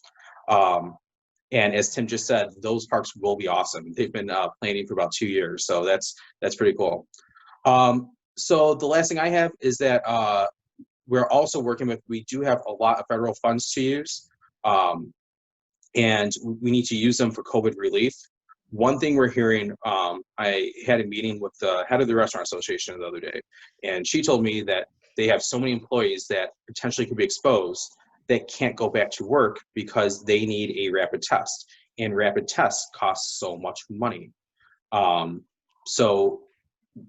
And as Tim just said, those parks will be awesome. They've been planning for about 2 years, so that's pretty cool. So the last thing I have is that we're also working with, we do have a lot of federal funds to use, and we need to use them for COVID relief. One thing we're hearing, I had a meeting with the head of the restaurant association the other day, and she told me that they have so many employees that potentially could be exposed that can't go back to work because they need a rapid test, and rapid tests cost so much money. So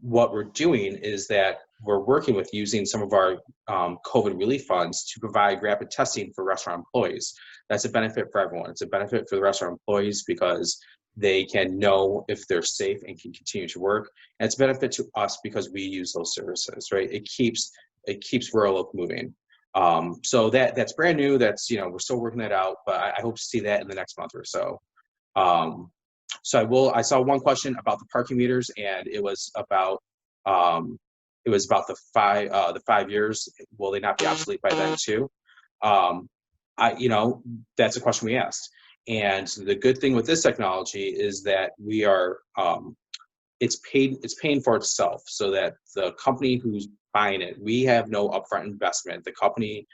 what we're doing is that we're working with using some of our COVID relief funds to provide rapid testing for restaurant employees. That's a benefit for everyone. It's a benefit for the restaurant employees because they can know if they're safe and can continue to work. And it's a benefit to us because we use those services, right? It keeps Royal Oak moving. So that's brand new. That's, we're still working that out, but I hope to see that in the next month or so. So I saw one question about the parking meters, and it was about the 5 years. Will they not be obsolete by then too? That's a question we asked. And the good thing with this technology is that we are, it's paying for itself, so that the company who's buying it, we have no upfront investment. The company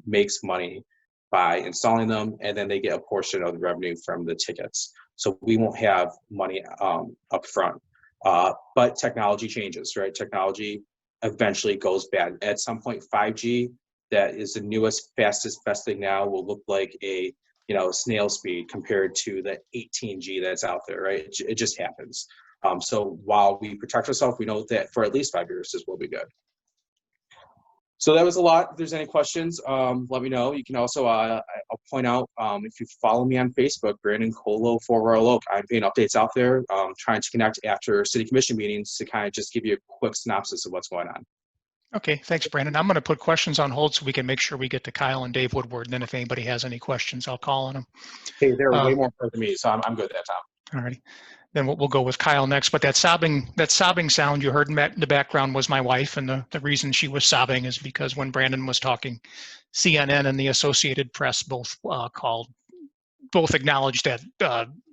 makes money by installing them, and then they get a portion of the revenue from the tickets. So we won't have money up front. But technology changes, right? Technology eventually goes bad. At some point, 5G, that is the newest, fastest, best thing now, will look like a snail speed compared to the 18G that's out there, right? It just happens. So while we protect ourselves, we know that for at least 5 years this will be good. So that was a lot. If there's any questions, let me know. You can also, I'll point out, if you follow me on Facebook, Brandon Colo for Royal Oak, I'm putting updates out there, trying to connect after city commission meetings to kind of just give you a quick synopsis of what's going on. Okay, thanks, Brandon. I'm going to put questions on hold so we can make sure we get to Kyle and Dave Woodward. And then if anybody has any questions, I'll call on them. Hey, they're way more important than me, so I'm good at that time. All righty. Then we'll go with Kyle next. But that sobbing sound you heard in the background was my wife. And the reason she was sobbing is because when Brandon was talking, CNN and the Associated Press both acknowledged that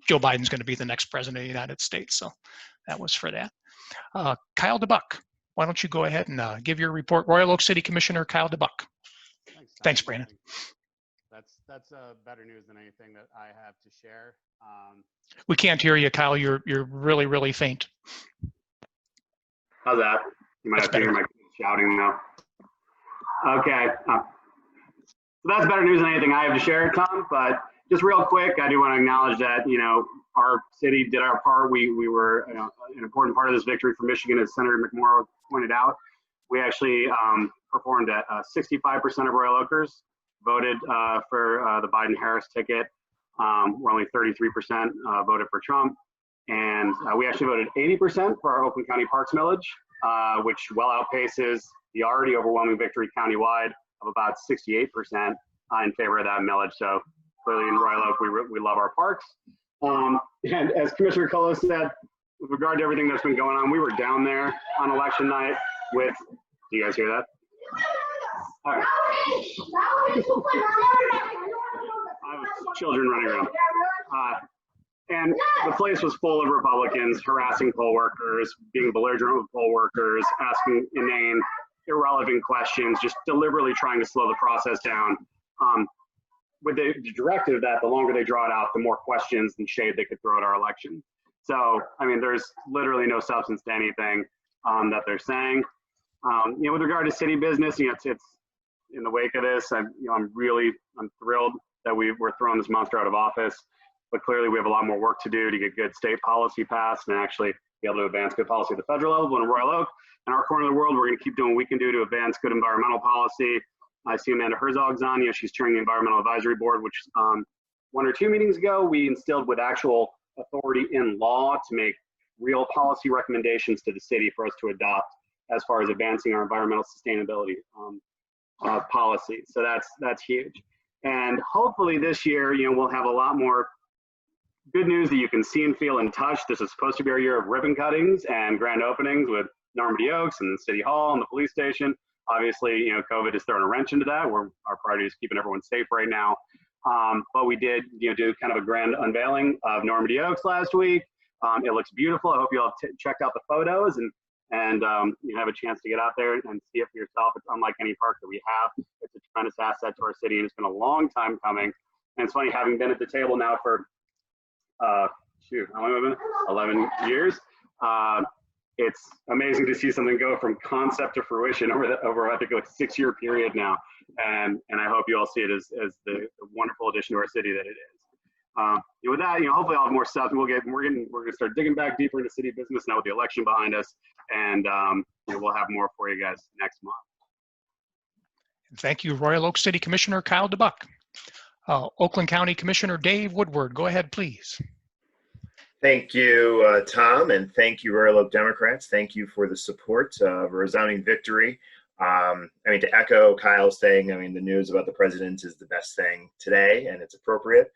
Joe Biden's going to be the next president of the United States. So that was for that. Kyle DeBuck, why don't you go ahead and give your report. Royal Oak City Commissioner Kyle DeBuck. Thanks, Brandon. That's better news than anything that I have to share. We can't hear you, Kyle. You're really, really faint. How's that? You might have to hear my kids shouting now. Okay. So that's better news than anything I have to share, Tom. But just real quick, I do want to acknowledge that, our city did our part. We were an important part of this victory for Michigan, as Senator McMorrow pointed out. We actually performed at 65% of Royal Oakers voted for the Biden-Harris ticket. We're only 33% voted for Trump. And we actually voted 80% for our Oakland County Parks millage, which well outpaces the already overwhelming victory countywide of about 68% in favor of that millage. So clearly in Royal Oak, we love our parks. And as Commissioner Colo said, with regard to everything that's been going on, we were down there on election night with, do you guys hear that? All right. I have children running around. And the place was full of Republicans harassing poll workers, being belligerent with poll workers, asking inane, irrelevant questions, just deliberately trying to slow the process down. With the directive that the longer they draw it out, the more questions and shade they could throw at our election. So, I mean, there's literally no substance to anything that they're saying. With regard to city business, it's in the wake of this, I'm thrilled that we're throwing this monster out of office, but clearly we have a lot more work to do to get good state policy passed and actually be able to advance good policy at the federal level. And in Royal Oak, in our corner of the world, we're going to keep doing what we can do to advance good environmental policy. I see Amanda Herzog's on. She's chairing the Environmental Advisory Board, which 1 or 2 meetings ago, we instilled with actual authority in law to make real policy recommendations to the city for us to adopt as far as advancing our environmental sustainability policy. So that's huge. And hopefully this year, we'll have a lot more good news that you can see and feel and touch. This is supposed to be our year of ribbon cuttings and grand openings with Normandy Oaks and City Hall and the police station. Obviously, COVID has thrown a wrench into that. Our priority is keeping everyone safe right now. But we did, do kind of a grand unveiling of Normandy Oaks last week. It looks beautiful. I hope you all checked out the photos and you have a chance to get out there and see it for yourself. It's unlike any park that we have. It's a tremendous asset to our city, and it's been a long time coming. And it's funny, having been at the table now for how long have I been? 11 years. It's amazing to see something go from concept to fruition over I think like a 6-year period now, and I hope you all see it as the wonderful addition to our city that it is. With that, hopefully I'll have more stuff. We're gonna start digging back deeper into city business now with the election behind us, and we'll have more for you guys next month. Thank you, Royal Oak City Commissioner Kyle DeBuck. Oakland County Commissioner Dave Woodward, go ahead, please. Thank you, Tom, and thank you, Royal Oak Democrats. Thank you for the support of a resounding victory. To echo Kyle's thing, the news about the president is the best thing today, and it's appropriate.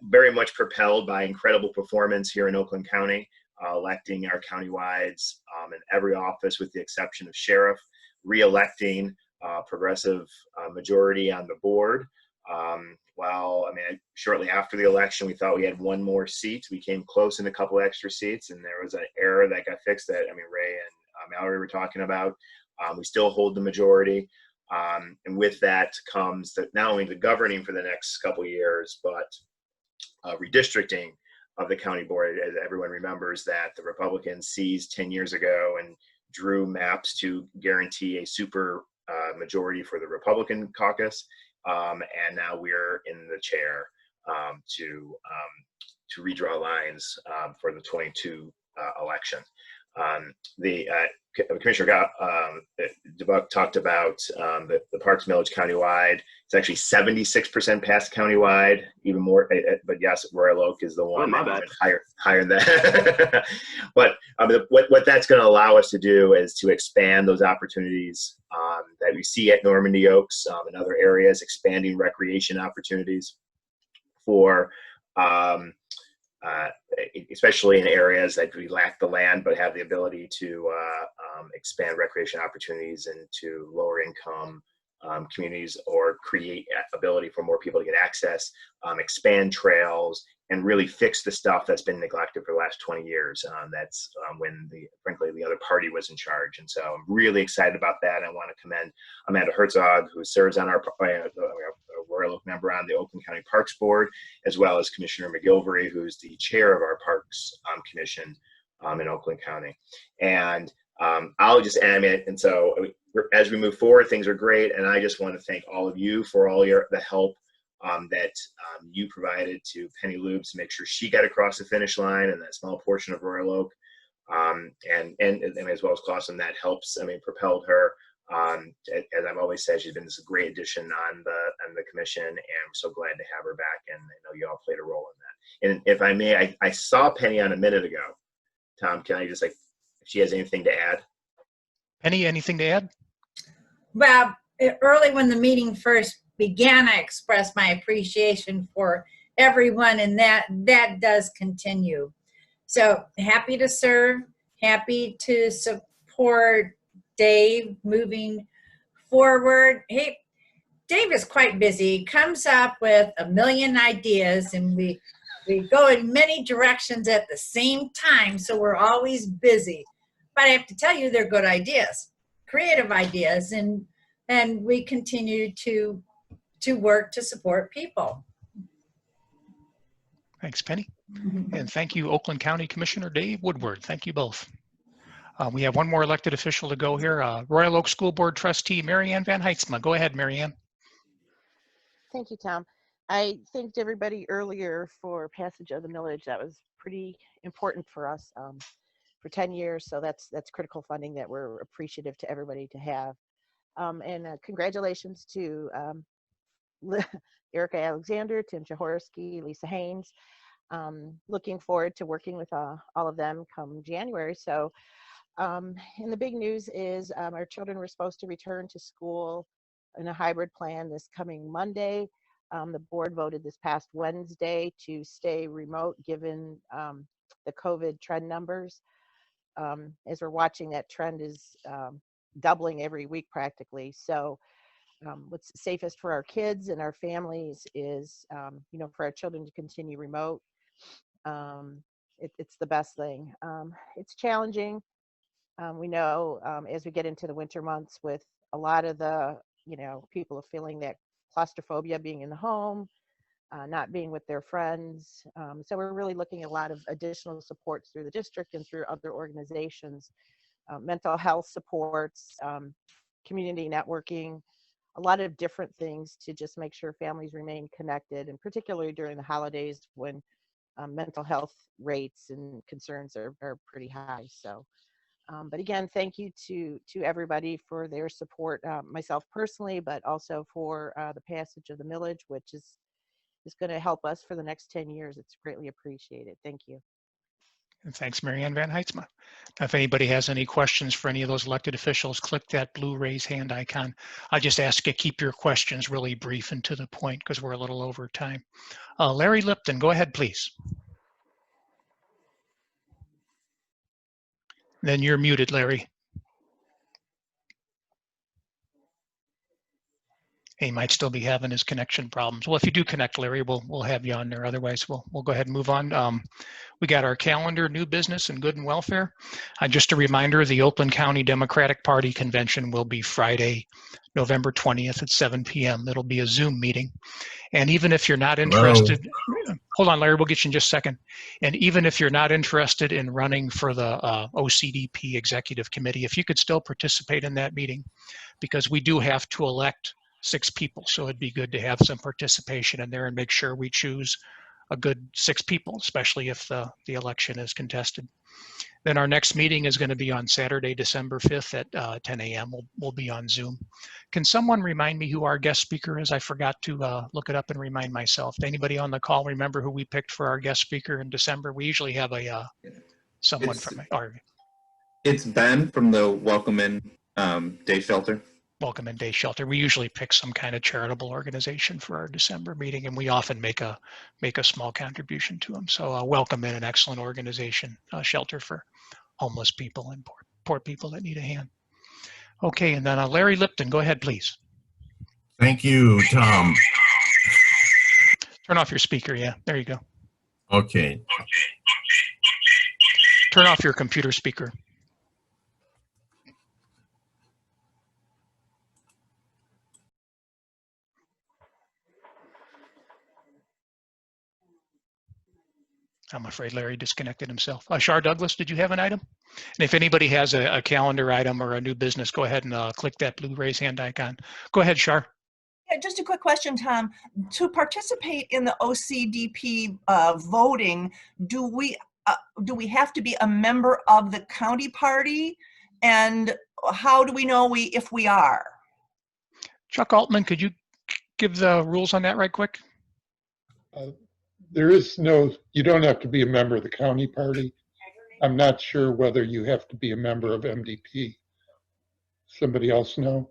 Very much propelled by incredible performance here in Oakland County, electing our countywides in every office with the exception of sheriff, re-electing progressive majority on the board. Shortly after the election, we thought we had one more seat. We came close in a couple extra seats, and there was an error that got fixed that Ray and Mallory were talking about. We still hold the majority. And with that comes not only the governing for the next couple of years, but redistricting of the county board. As everyone remembers that the Republicans seized 10 years ago and drew maps to guarantee a super majority for the Republican caucus. And now we're in the chair to redraw lines for the 22 election. Commissioner DeBuck talked about the Parks Millage countywide. It's actually 76% passed countywide, even more. But yes, Royal Oak is the one higher than that. But what that's going to allow us to do is to expand those opportunities that we see at Normandy Oaks and other areas, expanding recreation opportunities for. Especially in areas that we lack the land but have the ability to expand recreation opportunities into lower income communities, or create ability for more people to get access, expand trails, and really fix the stuff that's been neglected for the last 20 years. That's when frankly the other party was in charge. And so I'm really excited about that. I want to commend Amanda Herzog, who serves on our Royal Oak member on the Oakland County Parks Board, as well as Commissioner McGilvery, who's the chair of our Parks Commission in Oakland County. And I'll just end it. And so as we move forward, things are great. And I just want to thank all of you for all the help that you provided to Penny Lubes to make sure she got across the finish line, and that small portion of Royal Oak, and as well as Clausen, that helps. Propelled her. As I've always said, she's been this great addition on the commission, and I'm so glad to have her back. And I know you all played a role in that. And if I may, I saw Penny on a minute ago. Tom, can I just if she has anything to add? Penny, anything to add? Well, early when the meeting first began, I expressed my appreciation for everyone, and that does continue. So happy to serve, happy to support Dave moving forward. Hey, Dave is quite busy. He comes up with a million ideas, and we go in many directions at the same time, so we're always busy. But I have to tell you, they're good ideas, creative ideas, and we continue to work to support people. Thanks, Penny. And thank you, Oakland County Commissioner Dave Woodward. Thank you both. We have one more elected official to go here. Royal Oak School Board Trustee, Marianne Van Heitzma. Go ahead, Marianne. Thank you, Tom. I thanked everybody earlier for passage of the millage. That was pretty important for us for 10 years. So that's critical funding that we're appreciative to everybody to have. And congratulations to Erica Alexander, Tim Jaworski, Lisa Haynes. Looking forward to working with all of them come January. So, and the big news is our children were supposed to return to school in a hybrid plan this coming Monday. The board voted this past Wednesday to stay remote given the COVID trend numbers. As we're watching, that trend is doubling every week practically. So what's safest for our kids and our families is, for our children to continue remote. It's the best thing. It's challenging. We know as we get into the winter months with a lot of the, people are feeling that claustrophobia being in the home, not being with their friends. So we're really looking at a lot of additional supports through the district and through other organizations, mental health supports, community networking, a lot of different things to just make sure families remain connected, and particularly during the holidays when mental health rates and concerns are pretty high. So, but again, thank you to everybody for their support, myself personally, but also for the passage of the millage, which is going to help us for the next 10 years. It's greatly appreciated. Thank you. And thanks, Mary Ann Van Heitzma. Now, if anybody has any questions for any of those elected officials, click that blue raise hand icon. I just ask you keep your questions really brief and to the point because we're a little over time. Larry Lipton, go ahead, please. Then you're muted, Larry. He might still be having his connection problems. Well, if you do connect, Larry, we'll have you on there. Otherwise, we'll go ahead and move on. We got our calendar, new business, and good and welfare. Just a reminder, the Oakland County Democratic Party Convention will be Friday, November 20th at 7 p.m. It'll be a Zoom meeting. And even if you're not interested, hold on, Larry, we'll get you in just a second. And even if you're not interested in running for the OCDP Executive Committee, if you could still participate in that meeting, because we do have to elect 6 people. So it'd be good to have some participation in there and make sure we choose a good 6 people, especially if the election is contested. Then our next meeting is going to be on Saturday, December 5th at 10 a.m. We'll be on Zoom. Can someone remind me who our guest speaker is? I forgot to look it up and remind myself. Did anybody on the call remember who we picked for our guest speaker in December? We usually have a someone from our. It's Ben from the Welcome In Day Shelter. Welcome In Day Shelter. We usually pick some kind of charitable organization for our December meeting, and we often make a small contribution to them. So Welcome In, an excellent organization, shelter for homeless people and poor people that need a hand. Okay, and then Larry Lipton, go ahead, please. Thank you, Tom. Turn off your speaker. Yeah, there you go. Okay. Turn off your computer speaker. I'm afraid Larry disconnected himself. Shar Douglas, did you have an item? And if anybody has a calendar item or a new business, go ahead and click that blue raise hand icon. Go ahead, Shar. Yeah, just a quick question, Tom. To participate in the OCDP voting, do we have to be a member of the county party? And how do we know if we are? Chuck Altman, could you give the rules on that right quick? There is no, you don't have to be a member of the county party. I'm not sure whether you have to be a member of MDP. Somebody else know?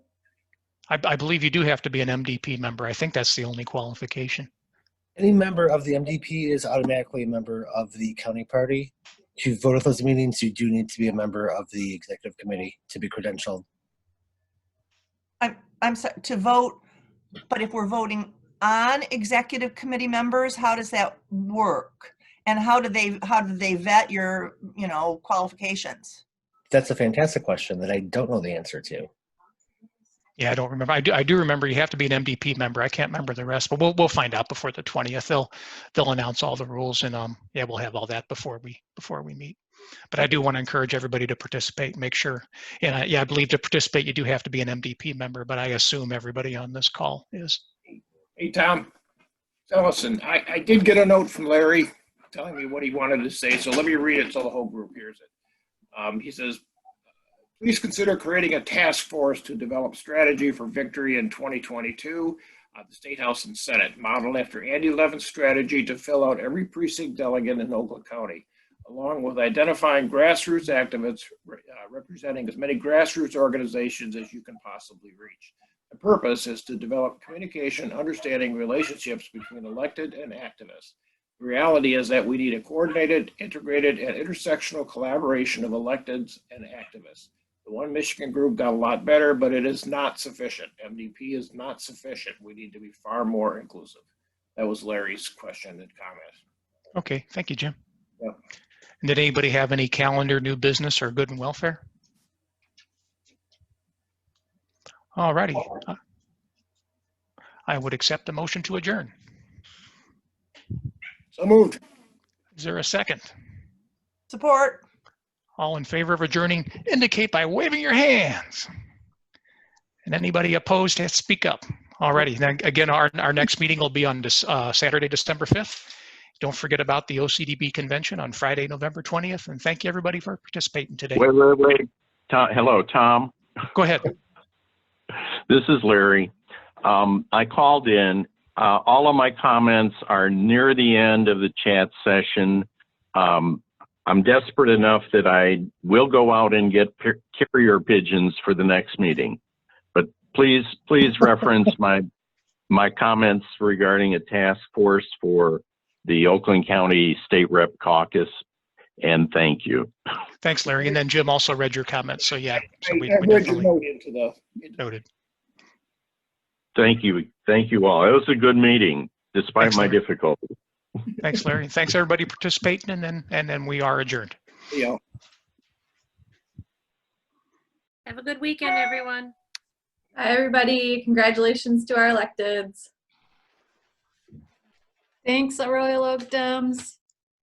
I believe you do have to be an MDP member. I think that's the only qualification. Any member of the MDP is automatically a member of the county party. To vote at those meetings, you do need to be a member of the executive committee to be credentialed. I'm sorry, to vote, but if we're voting on executive committee members, how does that work? And how do they vet your, qualifications? That's a fantastic question that I don't know the answer to. Yeah, I don't remember. I do remember you have to be an MDP member. I can't remember the rest, but we'll find out before the 20th. They'll announce all the rules, and yeah, we'll have all that before we meet. But I do want to encourage everybody to participate. Make sure, and yeah, I believe to participate you do have to be an MDP member, but I assume everybody on this call is. Hey, Tom, listen, I did get a note from Larry telling me what he wanted to say, so let me read it so the whole group hears it. He says, please consider creating a task force to develop strategy for victory in 2022 at the State House and Senate, modeled after Andy Levin's strategy to fill out every precinct delegate in Oakland County, along with identifying grassroots activists representing as many grassroots organizations as you can possibly reach. The purpose is to develop communication, understanding relationships between elected and activists. The reality is that we need a coordinated, integrated, and intersectional collaboration of electeds and activists. The One Michigan group got a lot better, but it is not sufficient. MDP is not sufficient. We need to be far more inclusive. That was Larry's question and comment. Okay, thank you, Jim. Yep. And did anybody have any calendar, new business, or good and welfare? All righty. I would accept the motion to adjourn. So moved. Is there a second? Support. All in favor of adjourning, indicate by waving your hands. And anybody opposed has to speak up. Alrighty, then again, our next meeting will be on this, Saturday, December 5th. Don't forget about the OCDB convention on Friday, November 20th. And thank you everybody for participating today. Wait. Tom, hello, Tom. Go ahead. This is Larry. I called in. All of my comments are near the end of the chat session. I'm desperate enough that I will go out and get carrier pigeons for the next meeting. But please reference my comments regarding a task force for the Oakland County State Rep Caucus, and thank you. Thanks, Larry. And then Jim also read your comments. So yeah, so we I read your note into the. noted. Thank you all. It was a good meeting, despite Thanks, my Larry. difficulties. Thanks, Larry. Thanks everybody participating, and then we are adjourned. Yeah. Have a good weekend, everyone. Hi, everybody. Congratulations to our electeds. Thanks, Royal Oak Dems.